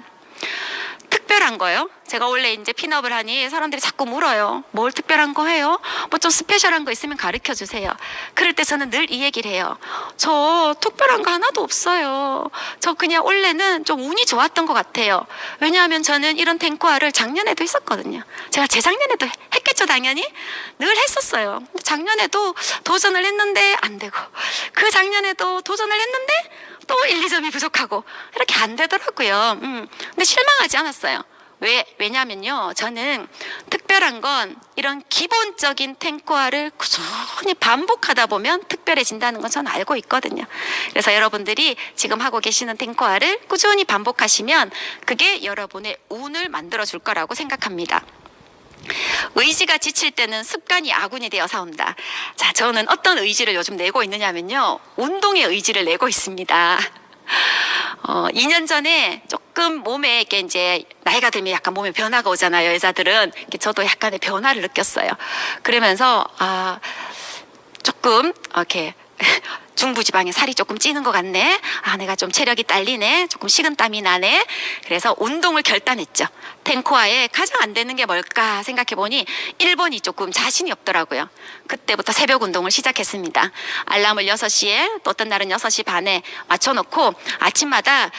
특별한 거요? 제가 원래 이제 핀업을 하니 사람들이 자꾸 물어요. 뭘 특별한 거 해요? 뭐 좀 스페셜한 거 있으면 가르쳐 주세요. 그럴 때 저는 늘 이 얘기를 해요. 저 특별한 거 하나도 없어요. 저 그냥 원래는 좀 운이 좋았던 것 같아요. 왜냐하면 저는 이런 탱커화를 작년에도 했었거든요. 제가 재작년에도 했겠죠, 당연히. 늘 했었어요. 작년에도 도전을 했는데 안 되고 그 작년에도 도전을 했는데 또 1, 2점이 부족하고 이렇게 안 되더라고요. 근데 실망하지 않았어요. 왜냐면요. 저는 특별한 건 이런 기본적인 탱커화를 꾸준히 반복하다 보면 특별해진다는 건 저는 알고 있거든요. 그래서 여러분들이 지금 하고 계시는 탱커화를 꾸준히 반복하시면 그게 여러분의 운을 만들어줄 거라고 생각합니다. 의지가 지칠 때는 습관이 아군이 되어서 온다. 자, 저는 어떤 의지를 요즘 내고 있느냐면요. 운동의 의지를 내고 있습니다. 2년 전에 조금 몸에 이렇게 이제 나이가 들면 약간 몸에 변화가 오잖아요. 여자들은. 저도 약간의 변화를 느꼈어요. 그러면서 조금 이렇게 중부지방에 살이 조금 찌는 것 같네. 내가 좀 체력이 딸리네. 조금 식은땀이 나네. 그래서 운동을 결단했죠. 탱커화에 가장 안 되는 게 뭘까 생각해보니 1번이 조금 자신이 없더라고요. 그때부터 새벽 운동을 시작했습니다. 알람을 6시에 또 어떤 날은 6시 반에 맞춰놓고 아침마다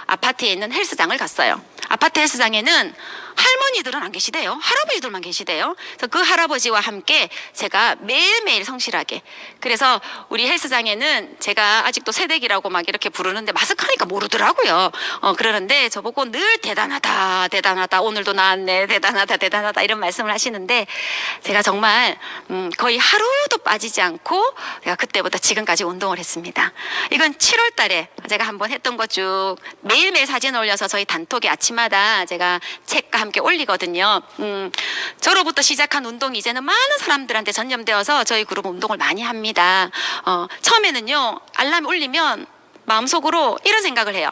아파트에 있는 헬스장을 갔어요. 아파트 헬스장에는 할머니들은 안 계시대요. 할아버지들만 계시대요. 그래서 그 할아버지와 함께 제가 매일매일 성실하게. 그래서 우리 헬스장에는 제가 아직도 새댁이라고 막 이렇게 부르는데 마스크하니까 모르더라고요. 그러는데 저보고 늘 대단하다, 대단하다. 오늘도 나왔네. 대단하다, 대단하다. 이런 말씀을 하시는데 제가 정말 거의 하루도 빠지지 않고 제가 그때부터 지금까지 운동을 했습니다. 이건 7월 달에 제가 한번 했던 거 쭉 매일매일 사진 올려서 저희 단톡에 아침마다 제가 책과 함께 올리거든요. 저로부터 시작한 운동이 이제는 많은 사람들한테 전염되어서 저희 그룹 운동을 많이 합니다. 처음에는요. 알람이 울리면 마음속으로 이런 생각을 해요.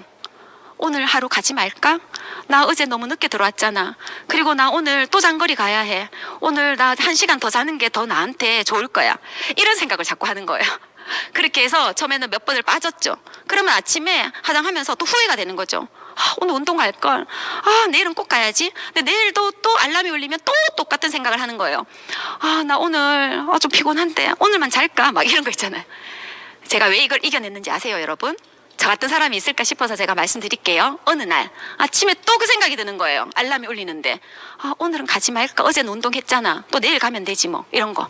오늘 하루 가지 말까? 나 어제 너무 늦게 들어왔잖아. 그리고 나 오늘 또 장거리 가야 해. 오늘 나 1시간 더 자는 게 더 나한테 좋을 거야. 이런 생각을 자꾸 하는 거예요. 그렇게 해서 처음에는 몇 번을 빠졌죠. 그러면 아침에 화장하면서 또 후회가 되는 거죠. 오늘 운동 갈걸. 내일은 꼭 가야지. 근데 내일도 또 알람이 울리면 또 똑같은 생각을 하는 거예요. 나 오늘 좀 피곤한데 오늘만 잘까? 막 이런 거 있잖아요. 제가 왜 이걸 이겨냈는지 아세요, 여러분? 저 같은 사람이 있을까 싶어서 제가 말씀드릴게요. 어느 날 아침에 또 그 생각이 드는 거예요. 알람이 울리는데 오늘은 가지 말까? 어제는 운동했잖아. 또 내일 가면 되지 뭐. 이런 거.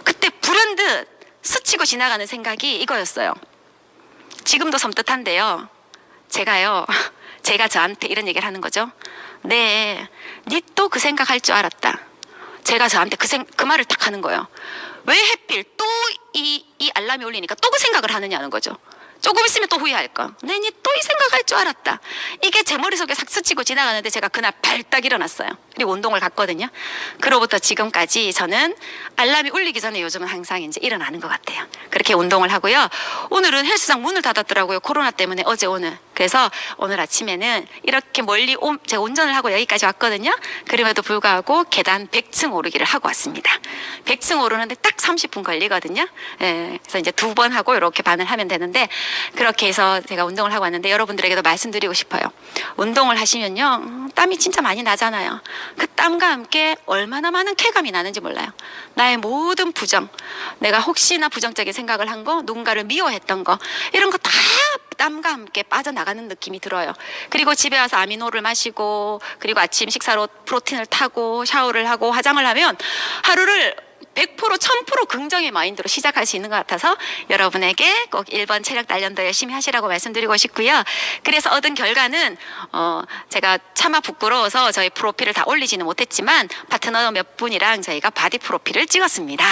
그때 불현듯 스치고 지나가는 생각이 이거였어요. 지금도 섬뜩한데요. 제가 저한테 이런 얘기를 하는 거죠. 네, 니 또 그 생각할 줄 알았다. 제가 저한테 그 말을 딱 하는 거예요. 왜 하필 또 이 알람이 울리니까 또 그 생각을 하느냐는 거죠. 조금 있으면 또 후회할까. 네, 니 또 이 생각할 줄 알았다. 이게 제 머릿속에 싹 스치고 지나가는데 제가 그날 발딱 일어났어요. 그리고 운동을 갔거든요. 그로부터 지금까지 저는 알람이 울리기 전에 요즘은 항상 이제 일어나는 것 같아요. 그렇게 운동을 하고요. 오늘은 헬스장 문을 닫았더라고요. 코로나 때문에 어제 오늘. 그래서 오늘 아침에는 이렇게 멀리 제가 운전을 하고 여기까지 왔거든요. 그럼에도 불구하고 계단 100층 오르기를 하고 왔습니다. 100층 오르는데 딱 30분 걸리거든요. 예, 그래서 이제 2번 하고 이렇게 반을 하면 되는데 그렇게 해서 제가 운동을 하고 왔는데 여러분들에게도 말씀드리고 싶어요. 운동을 하시면요. 땀이 진짜 많이 나잖아요. 그 땀과 함께 얼마나 많은 쾌감이 나는지 몰라요. 나의 모든 부정, 내가 혹시나 부정적인 생각을 한 거, 누군가를 미워했던 거 이런 거 다 땀과 함께 빠져나가는 느낌이 들어요. 그리고 집에 와서 아미노를 마시고 그리고 아침 식사로 프로틴을 타고 샤워를 하고 화장을 하면 하루를 100% 1000% 긍정의 마인드로 시작할 수 있는 것 같아서 여러분에게 꼭 1번 체력 단련도 열심히 하시라고 말씀드리고 싶고요. 그래서 얻은 결과는 제가 차마 부끄러워서 저희 프로필을 다 올리지는 못했지만 파트너 몇 분이랑 저희가 바디 프로필을 찍었습니다.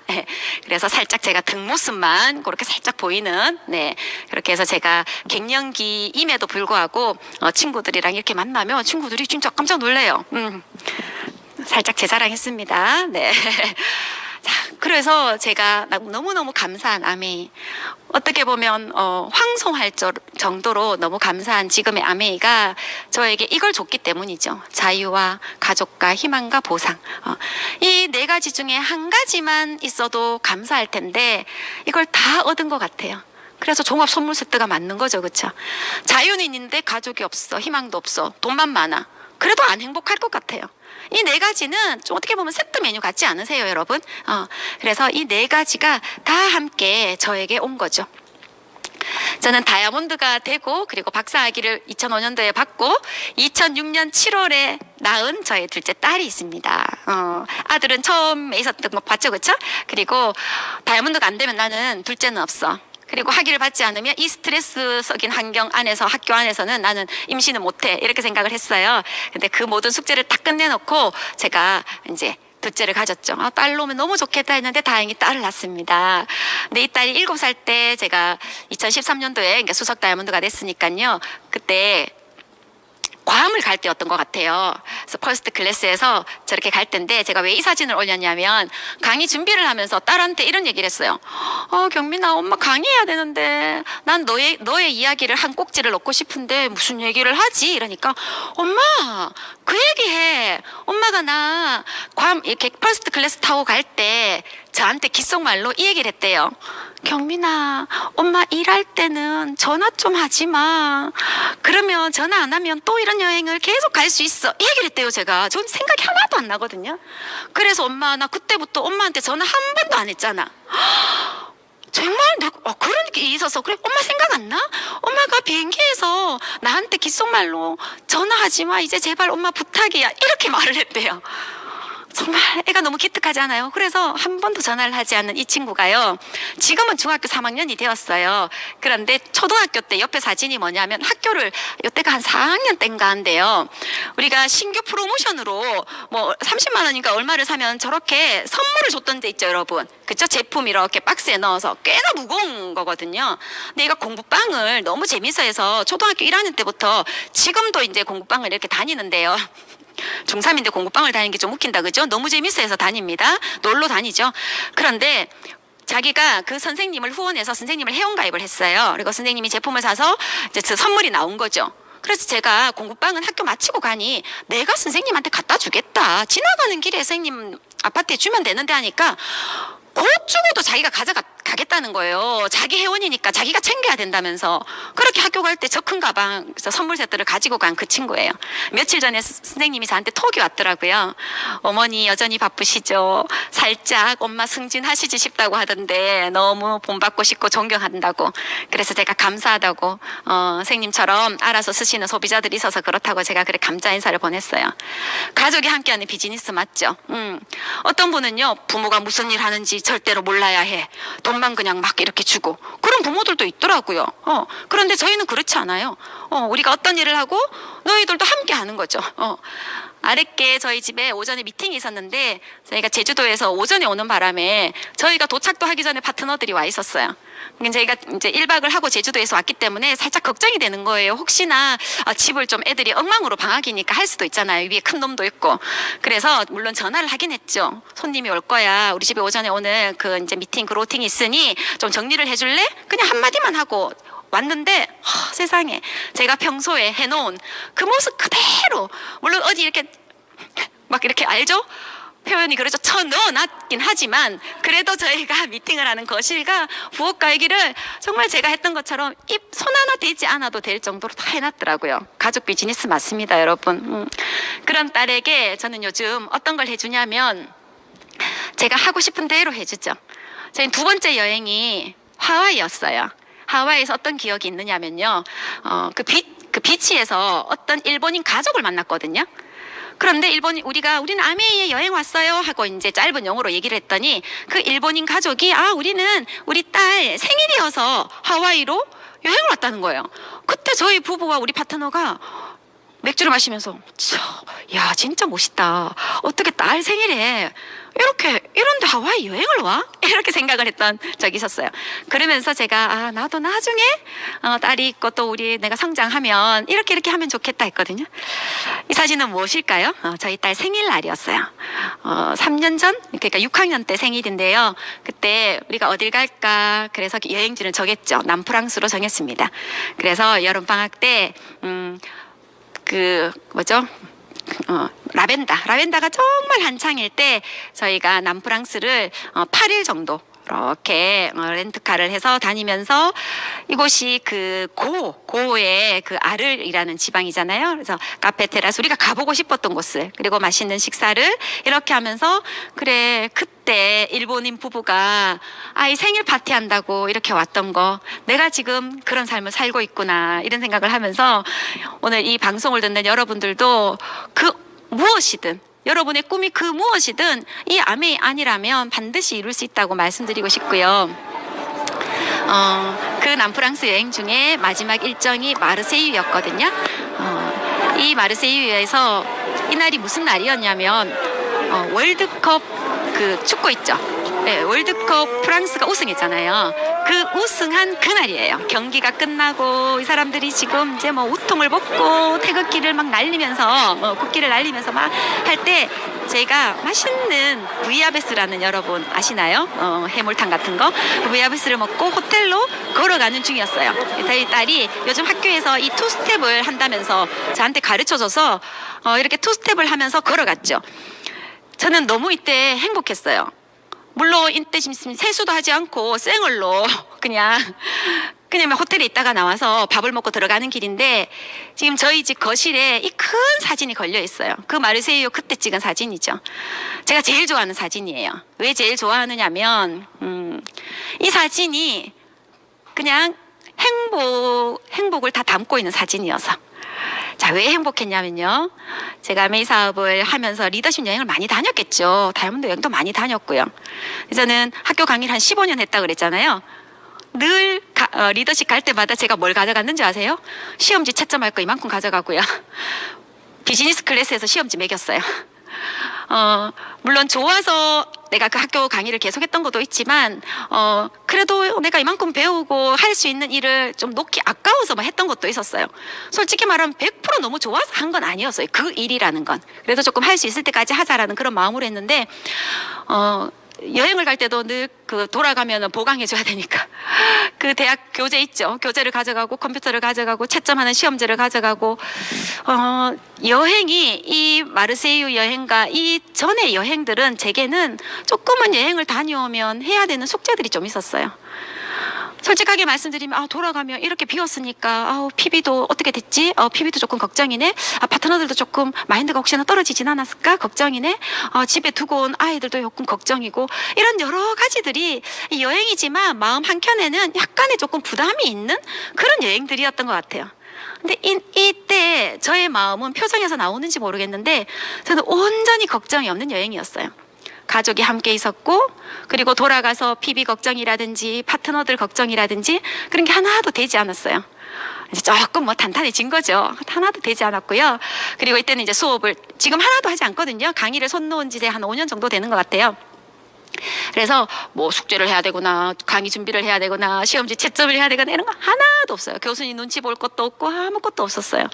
네, 그래서 살짝 제가 뒷모습만 그렇게 살짝 보이는 그렇게 해서 제가 갱년기임에도 불구하고 친구들이랑 이렇게 만나면 친구들이 진짜 깜짝 놀래요. 살짝 제 자랑했습니다. 네. 자, 그래서 제가 너무너무 감사한 아메이. 어떻게 보면 황송할 정도로 너무 감사한 지금의 아메이가 저에게 이걸 줬기 때문이죠. 자유와 가족과 희망과 보상. 이 4가지 중에 한 가지만 있어도 감사할 텐데 이걸 다 얻은 것 같아요. 그래서 종합 선물 세트가 맞는 거죠. 그렇죠? 자유는 있는데 가족이 없어. 희망도 없어. 돈만 많아. 그래도 안 행복할 것 같아요. 이 4가지는 좀 어떻게 보면 세트 메뉴 같지 않으세요, 여러분? 그래서 이 4가지가 다 함께 저에게 온 거죠. 저는 다이아몬드가 되고 그리고 박사학위를 2005년도에 받고 2006년 7월에 낳은 저의 둘째 딸이 있습니다. 아들은 처음에 있었던 거 봤죠, 그렇죠? 그리고 다이아몬드가 안 되면 나는 둘째는 없어. 그리고 학위를 받지 않으면 이 스트레스 섞인 환경 안에서 학교 안에서는 나는 임신을 못해 이렇게 생각을 했어요. 근데 그 모든 숙제를 딱 끝내놓고 제가 이제 둘째를 가졌죠. 딸로 오면 너무 좋겠다 했는데 다행히 딸을 낳습니다. 근데 이 딸이 7살 때 제가 2013년도에 그러니까 수석 다이아몬드가 됐으니까요. 그때 괌을 갈 때였던 것 같아요. 그래서 퍼스트 클래스에서 저렇게 갈 때인데 제가 왜 이 사진을 올렸냐면 강의 준비를 하면서 딸한테 이런 얘기를 했어요. 경민아, 엄마 강의해야 되는데 난 너의 이야기를 한 꼭지를 넣고 싶은데 무슨 얘기를 하지? 이러니까 엄마 그 얘기해. 엄마가 나 괌 이렇게 퍼스트 클래스 타고 갈 때 저한테 귓속말로 이 얘기를 했대요. 경민아, 엄마 일할 때는 전화 좀 하지 마. 그러면 전화 안 하면 또 이런 여행을 계속 갈 수 있어. 이 얘기를 했대요, 제가. 전 생각이 하나도 안 나거든요. 그래서 엄마, 나 그때부터 엄마한테 전화 한 번도 안 했잖아. 정말 그런 게 있어서 그래 엄마 생각 안 나? 엄마가 비행기에서 나한테 귓속말로 전화하지 마. 이제 제발 엄마 부탁이야. 이렇게 말을 했대요. 정말 애가 너무 기특하지 않아요? 그래서 한 번도 전화를 하지 않는 이 친구가요. 지금은 중학교 3학년이 되었어요. 그런데 초등학교 때 옆에 사진이 뭐냐면 학교를 이때가 한 4학년 때인가 한데요. 우리가 신규 프로모션으로 뭐 30만 원인가 얼마를 사면 저렇게 선물을 줬던 데 있죠, 여러분. 그쵸? 제품 이렇게 박스에 넣어서 꽤나 무거운 거거든요. 근데 얘가 공부방을 너무 재밌어해서 초등학교 1학년 때부터 지금도 이제 공부방을 이렇게 다니는데요. 중3인데 공부방을 다니는 게 좀 웃긴다, 그죠? 너무 재밌어해서 다닙니다. 놀러 다니죠. 그런데 자기가 그 선생님을 후원해서 선생님을 회원가입을 했어요. 그리고 선생님이 제품을 사서 이제 그 선물이 나온 거죠. 그래서 제가 공부방은 학교 마치고 가니 내가 선생님한테 갖다 주겠다. 지나가는 길에 선생님 아파트에 주면 되는데 하니까 곧 주고도 자기가 가겠다는 거예요. 자기 회원이니까 자기가 챙겨야 된다면서. 그렇게 학교 갈 때 저 큰 가방 선물 세트를 가지고 간 그 친구예요. 며칠 전에 선생님이 저한테 톡이 왔더라고요. 어머니 여전히 바쁘시죠? 살짝 엄마 승진하시지 싶다고 하던데 너무 본받고 싶고 존경한다고. 그래서 제가 감사하다고 선생님처럼 알아서 쓰시는 소비자들이 있어서 그렇다고 제가 그래 감자 인사를 보냈어요. 가족이 함께하는 비즈니스 맞죠? 어떤 분은요. 부모가 무슨 일 하는지 절대로 몰라야 해. 돈만 그냥 막 이렇게 주고. 그런 부모들도 있더라고요. 그런데 저희는 그렇지 않아요. 우리가 어떤 일을 하고 너희들도 함께 하는 거죠. 아랫게 저희 집에 오전에 미팅이 있었는데 저희가 제주도에서 오전에 오는 바람에 저희가 도착도 하기 전에 파트너들이 와 있었어요. 저희가 이제 1박을 하고 제주도에서 왔기 때문에 살짝 걱정이 되는 거예요. 혹시나 집을 좀 애들이 엉망으로 방학이니까 할 수도 있잖아요. 위에 큰 놈도 있고. 그래서 물론 전화를 하긴 했죠. 손님이 올 거야. 우리 집에 오전에 오늘 그 이제 미팅 그 로팅이 있으니 좀 정리를 해줄래? 그냥 한마디만 하고 왔는데 세상에 제가 평소에 해놓은 그 모습 그대로, 물론 어디 이렇게 막 이렇게 알죠? 표현이 그렇죠. 쳐넣어놨긴 하지만 그래도 저희가 미팅을 하는 거실과 부엌 갈기를 정말 제가 했던 것처럼 손 하나 대지 않아도 될 정도로 다 해놨더라고요. 가족 비즈니스 맞습니다, 여러분. 그런 딸에게 저는 요즘 어떤 걸 해주냐면 제가 하고 싶은 대로 해주죠. 저희 두 번째 여행이 하와이였어요. 하와이에서 어떤 기억이 있느냐면요. 그 비치에서 어떤 일본인 가족을 만났거든요. 그런데 우리는 아메이에 여행 왔어요 하고 이제 짧은 영어로 얘기를 했더니 그 일본인 가족이 우리는 우리 딸 생일이어서 하와이로 여행을 왔다는 거예요. 그때 저희 부부와 우리 파트너가 맥주를 마시면서 야 진짜 멋있다. 어떻게 딸 생일에 이런데 하와이 여행을 와? 이렇게 생각을 했던 적이 있었어요. 그러면서 제가 나도 나중에 딸이 있고 또 내가 성장하면 이렇게 하면 좋겠다 했거든요. 이 사진은 무엇일까요? 저희 딸 생일날이었어요. 3년 전, 그러니까 6학년 때 생일인데요. 그때 우리가 어딜 갈까 그래서 여행지를 정했죠. 남프랑스로 정했습니다. 그래서 여름방학 때 라벤다가 정말 한창일 때 저희가 남프랑스를 8일 정도 이렇게 렌트카를 해서 다니면서 이곳이 고의 그 아를이라는 지방이잖아요. 그래서 카페 테라스 우리가 가보고 싶었던 곳을, 그리고 맛있는 식사를 이렇게 하면서 그때 일본인 부부가 아이 생일 파티 한다고 이렇게 왔던 거, 내가 지금 그런 삶을 살고 있구나 이런 생각을 하면서 오늘 이 방송을 듣는 여러분들도 무엇이든 여러분의 꿈이 무엇이든 이 아메이 아니라면 반드시 이룰 수 있다고 말씀드리고 싶고요. 그 남프랑스 여행 중에 마지막 일정이 마르세유였거든요. 이 마르세유에서 이날이 무슨 날이었냐면 월드컵 축구 있죠. 네, 월드컵 프랑스가 우승했잖아요. 그 우승한 그날이에요. 경기가 끝나고 이 사람들이 지금 이제 우통을 벗고 태극기를 막 날리면서 국기를 날리면서 막 할 때 제가 맛있는 부이아베스라는, 여러분 아시나요? 해물탕 같은 거. 부이아베스를 먹고 호텔로 걸어가는 중이었어요. 저희 딸이 요즘 학교에서 이 투스텝을 한다면서 저한테 가르쳐줘서 이렇게 투스텝을 하면서 걸어갔죠. 저는 너무 이때 행복했어요. 물론 이때 지금 세수도 하지 않고 생얼로 그냥 호텔에 있다가 나와서 밥을 먹고 들어가는 길인데 지금 저희 집 거실에 이 큰 사진이 걸려 있어요. 그 마르세유 그때 찍은 사진이죠. 제가 제일 좋아하는 사진이에요. 왜 제일 좋아하느냐면 이 사진이 그냥 행복을 다 담고 있는 사진이어서. 자, 왜 행복했냐면요. 제가 아메이 사업을 하면서 리더십 여행을 많이 다녔겠죠. 다이아몬드 여행도 많이 다녔고요. 저는 학교 강의를 한 15년 했다 그랬잖아요. 늘 리더십 갈 때마다 제가 뭘 가져갔는지 아세요? 시험지 채점할 거 이만큼 가져가고요. 비즈니스 클래스에서 시험지 매겼어요. 물론 좋아서 내가 그 학교 강의를 계속했던 것도 있지만 그래도 내가 이만큼 배우고 할 수 있는 일을 좀 놓기 아까워서 했던 것도 있었어요. 솔직히 말하면 100% 너무 좋아서 한 건 아니었어요. 그 일이라는 건. 그래도 조금 할 수 있을 때까지 하자라는 그런 마음으로 했는데 여행을 갈 때도 늘 돌아가면 보강해줘야 되니까 그 대학 교재 있죠. 교재를 가져가고 컴퓨터를 가져가고 채점하는 시험지를 가져가고 여행이 이 마르세유 여행과 이 전의 여행들은 제게는 조금은 여행을 다녀오면 해야 되는 숙제들이 좀 있었어요. 솔직하게 말씀드리면 돌아가면 이렇게 비웠으니까 PB도 어떻게 됐지? PB도 조금 걱정이네. 파트너들도 조금 마인드가 혹시나 떨어지진 않았을까? 걱정이네. 집에 두고 온 아이들도 조금 걱정이고, 이런 여러 가지들이 여행이지만 마음 한켠에는 약간의 조금 부담이 있는 그런 여행들이었던 것 같아요. 근데 이때 저의 마음은 표정에서 나오는지 모르겠는데 저는 온전히 걱정이 없는 여행이었어요. 가족이 함께 있었고, 그리고 돌아가서 PB 걱정이라든지 파트너들 걱정이라든지 그런 게 하나도 되지 않았어요. 이제 조금 단단해진 거죠. 하나도 되지 않았고요. 그리고 이때는 이제 수업을 지금 하나도 하지 않거든요. 강의를 손 놓은 지 한 5년 정도 되는 것 같아요. 그래서 숙제를 해야 되거나 강의 준비를 해야 되거나 시험지 채점을 해야 되거나 이런 거 하나도 없어요. 교수님 눈치 볼 것도 없고 아무것도 없었어요.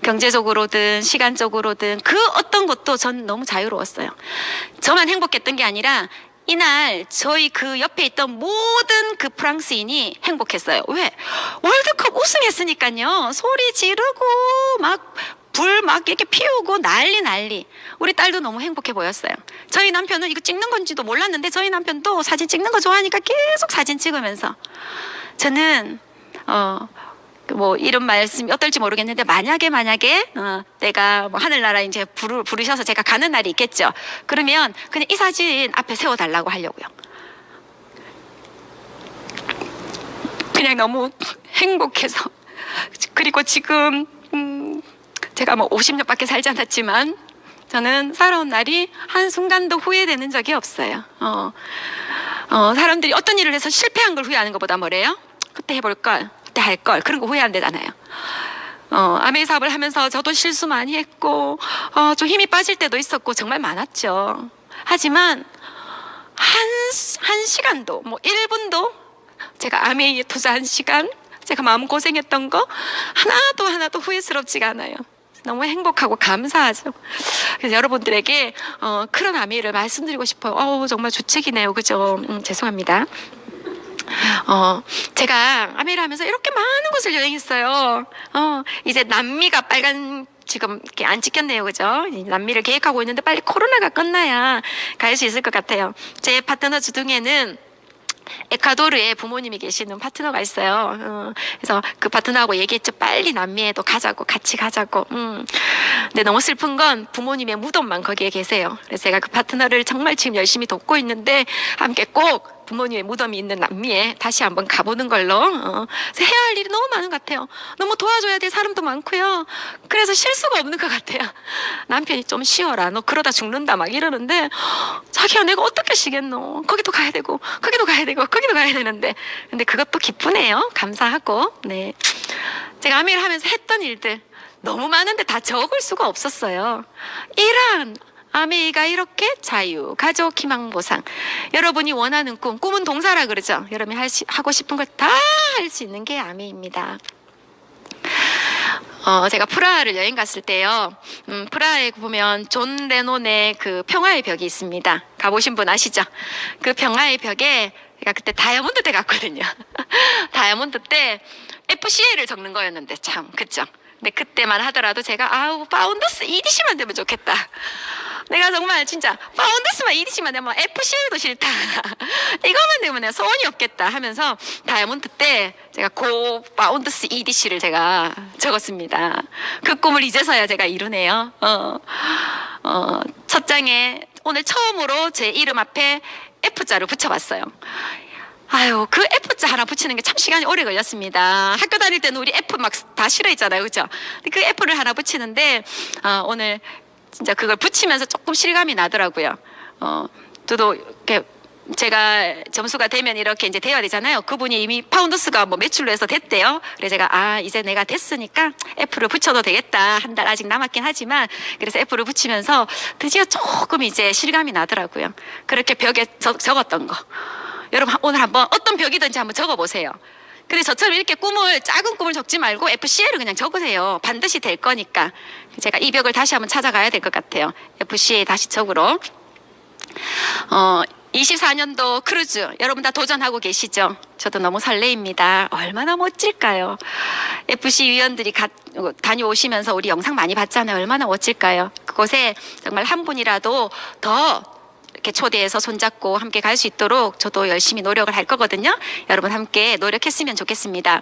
경제적으로든 시간적으로든 그 어떤 것도 전 너무 자유로웠어요. 저만 행복했던 게 아니라 이날 저희 그 옆에 있던 모든 그 프랑스인이 행복했어요. 왜? 월드컵 우승했으니까요. 소리 지르고 막 불 막 이렇게 피우고 난리. 우리 딸도 너무 행복해 보였어요. 저희 남편은 이거 찍는 건지도 몰랐는데 저희 남편도 사진 찍는 거 좋아하니까 계속 사진 찍으면서 저는 뭐 이런 말씀이 어떨지 모르겠는데 만약에 내가 뭐 하늘나라 이제 부르셔서 제가 가는 날이 있겠죠. 그러면 그냥 이 사진 앞에 세워달라고 하려고요. 그냥 너무 행복해서. 그리고 지금 제가 뭐 50년밖에 살지 않았지만 저는 살아온 날이 한순간도 후회되는 적이 없어요. 사람들이 어떤 일을 해서 실패한 걸 후회하는 것보다 뭐래요? 그때 해볼 걸, 그때 할 걸, 그런 거 후회한대잖아요. 아메이 사업을 하면서 저도 실수 많이 했고 좀 힘이 빠질 때도 있었고 정말 많았죠. 하지만 한 시간도 뭐 1분도 제가 아메이에 투자한 시간, 제가 마음 고생했던 거 하나도 후회스럽지가 않아요. 너무 행복하고 감사하죠. 그래서 여러분들에게 그런 아메이를 말씀드리고 싶어요. 정말 주책이네요. 그죠? 죄송합니다. 제가 아메이를 하면서 이렇게 많은 곳을 여행했어요. 이제 남미가 빨간 지금 이렇게 안 찍혔네요. 그죠? 남미를 계획하고 있는데 빨리 코로나가 끝나야 갈 수 있을 것 같아요. 제 파트너 주둥에는 에콰도르에 부모님이 계시는 파트너가 있어요. 그래서 그 파트너하고 얘기했죠. 빨리 남미에도 가자고, 같이 가자고. 근데 너무 슬픈 건 부모님의 무덤만 거기에 계세요. 그래서 제가 그 파트너를 정말 지금 열심히 돕고 있는데 함께 꼭 부모님의 무덤이 있는 남미에 다시 한번 가보는 걸로. 그래서 해야 할 일이 너무 많은 것 같아요. 너무 도와줘야 될 사람도 많고요. 그래서 실수가 없는 것 같아요. 남편이 좀 쉬어라. 너 그러다 죽는다 막 이러는데 자기야 내가 어떻게 쉬겠노. 거기도 가야 되고 거기도 가야 되고 거기도 가야 되는데 근데 그것도 기쁘네요. 감사하고. 네, 제가 아메이를 하면서 했던 일들 너무 많은데 다 적을 수가 없었어요. 이란 아메이가 이렇게 자유, 가족, 희망, 보상. 여러분이 원하는 꿈은 동사라 그러죠. 여러분이 하고 싶은 걸 다 할 수 있는 게 아메이입니다. 제가 프라하를 여행 갔을 때요. 프라하에 보면 존 레논의 그 평화의 벽이 있습니다. 가보신 분 아시죠? 그 평화의 벽에 제가 그때 다이아몬드 때 갔거든요. 다이아몬드 때 FCA를 적는 거였는데 참 그쵸? 근데 그때만 하더라도 제가 파운더스 EDC만 되면 좋겠다. 내가 정말 진짜 파운더스만 EDC만 되면 FCA도 싫다. 이것만 되면 내가 소원이 없겠다 하면서 다이아몬드 때 제가 고 파운더스 EDC를 제가 적었습니다. 그 꿈을 이제서야 제가 이루네요. 첫 장에 오늘 처음으로 제 이름 앞에 F자를 붙여봤어요. 그 F자 하나 붙이는 게 참 시간이 오래 걸렸습니다. 학교 다닐 때는 우리 F 막 다 싫어했잖아요. 그죠? 그 F를 하나 붙이는데, 오늘 진짜 그걸 붙이면서 조금 실감이 나더라고요. 저도 이렇게 제가 점수가 되면 이렇게 이제 돼야 되잖아요. 그분이 이미 파운더스가 뭐 매출로 해서 됐대요. 그래서 제가 이제 내가 됐으니까 F를 붙여도 되겠다. 한 달 아직 남았긴 하지만 그래서 F를 붙이면서 드디어 조금 이제 실감이 나더라고요. 그렇게 벽에 적었던 거. 여러분 오늘 한번 어떤 벽이든지 한번 적어보세요. 근데 저처럼 이렇게 작은 꿈을 적지 말고 FCA를 그냥 적으세요. 반드시 될 거니까. 제가 이 벽을 다시 한번 찾아가야 될 것 같아요. FCA 다시 적으러. 24년도 크루즈 여러분 다 도전하고 계시죠? 저도 너무 설레입니다. 얼마나 멋질까요? FC 위원들이 다녀오시면서 우리 영상 많이 봤잖아요. 얼마나 멋질까요? 그곳에 정말 한 분이라도 더 이렇게 초대해서 손잡고 함께 갈 수 있도록 저도 열심히 노력을 할 거거든요. 여러분 함께 노력했으면 좋겠습니다.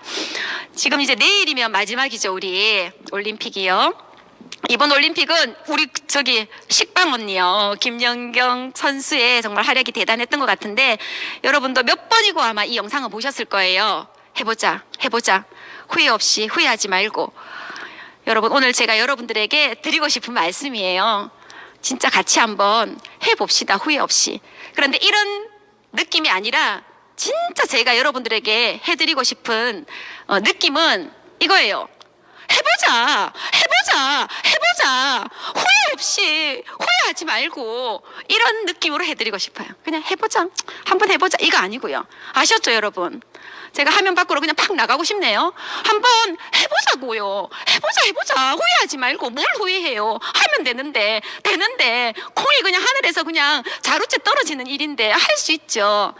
지금 이제 내일이면 마지막이죠. 우리 올림픽이요. 이번 올림픽은 우리 식빵 언니요. 김연경 선수의 정말 활약이 대단했던 것 같은데 여러분도 몇 번이고 아마 이 영상을 보셨을 거예요. 해보자. 후회 없이 후회하지 말고. 여러분 오늘 제가 여러분들에게 드리고 싶은 말씀이에요. 진짜 같이 한번 해봅시다. 후회 없이. 그런데 이런 느낌이 아니라 진짜 제가 여러분들에게 해드리고 싶은 느낌은 이거예요. 해보자. 해보자. 후회 없이 후회하지 말고 이런 느낌으로 해드리고 싶어요. 그냥 해보자. 한번 해보자. 이거 아니고요. 아셨죠, 여러분? 제가 화면 밖으로 그냥 팍 나가고 싶네요. 한번 해보자고요. 해보자. 후회하지 말고 뭘 후회해요. 하면 되는데 콩이 그냥 하늘에서 그냥 자루째 떨어지는 일인데 할 수 있죠.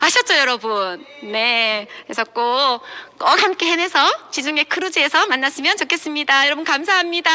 아셨죠, 여러분? 네. 그래서 꼭 함께 해내서 지중해 크루즈에서 만났으면 좋겠습니다. 여러분 감사합니다.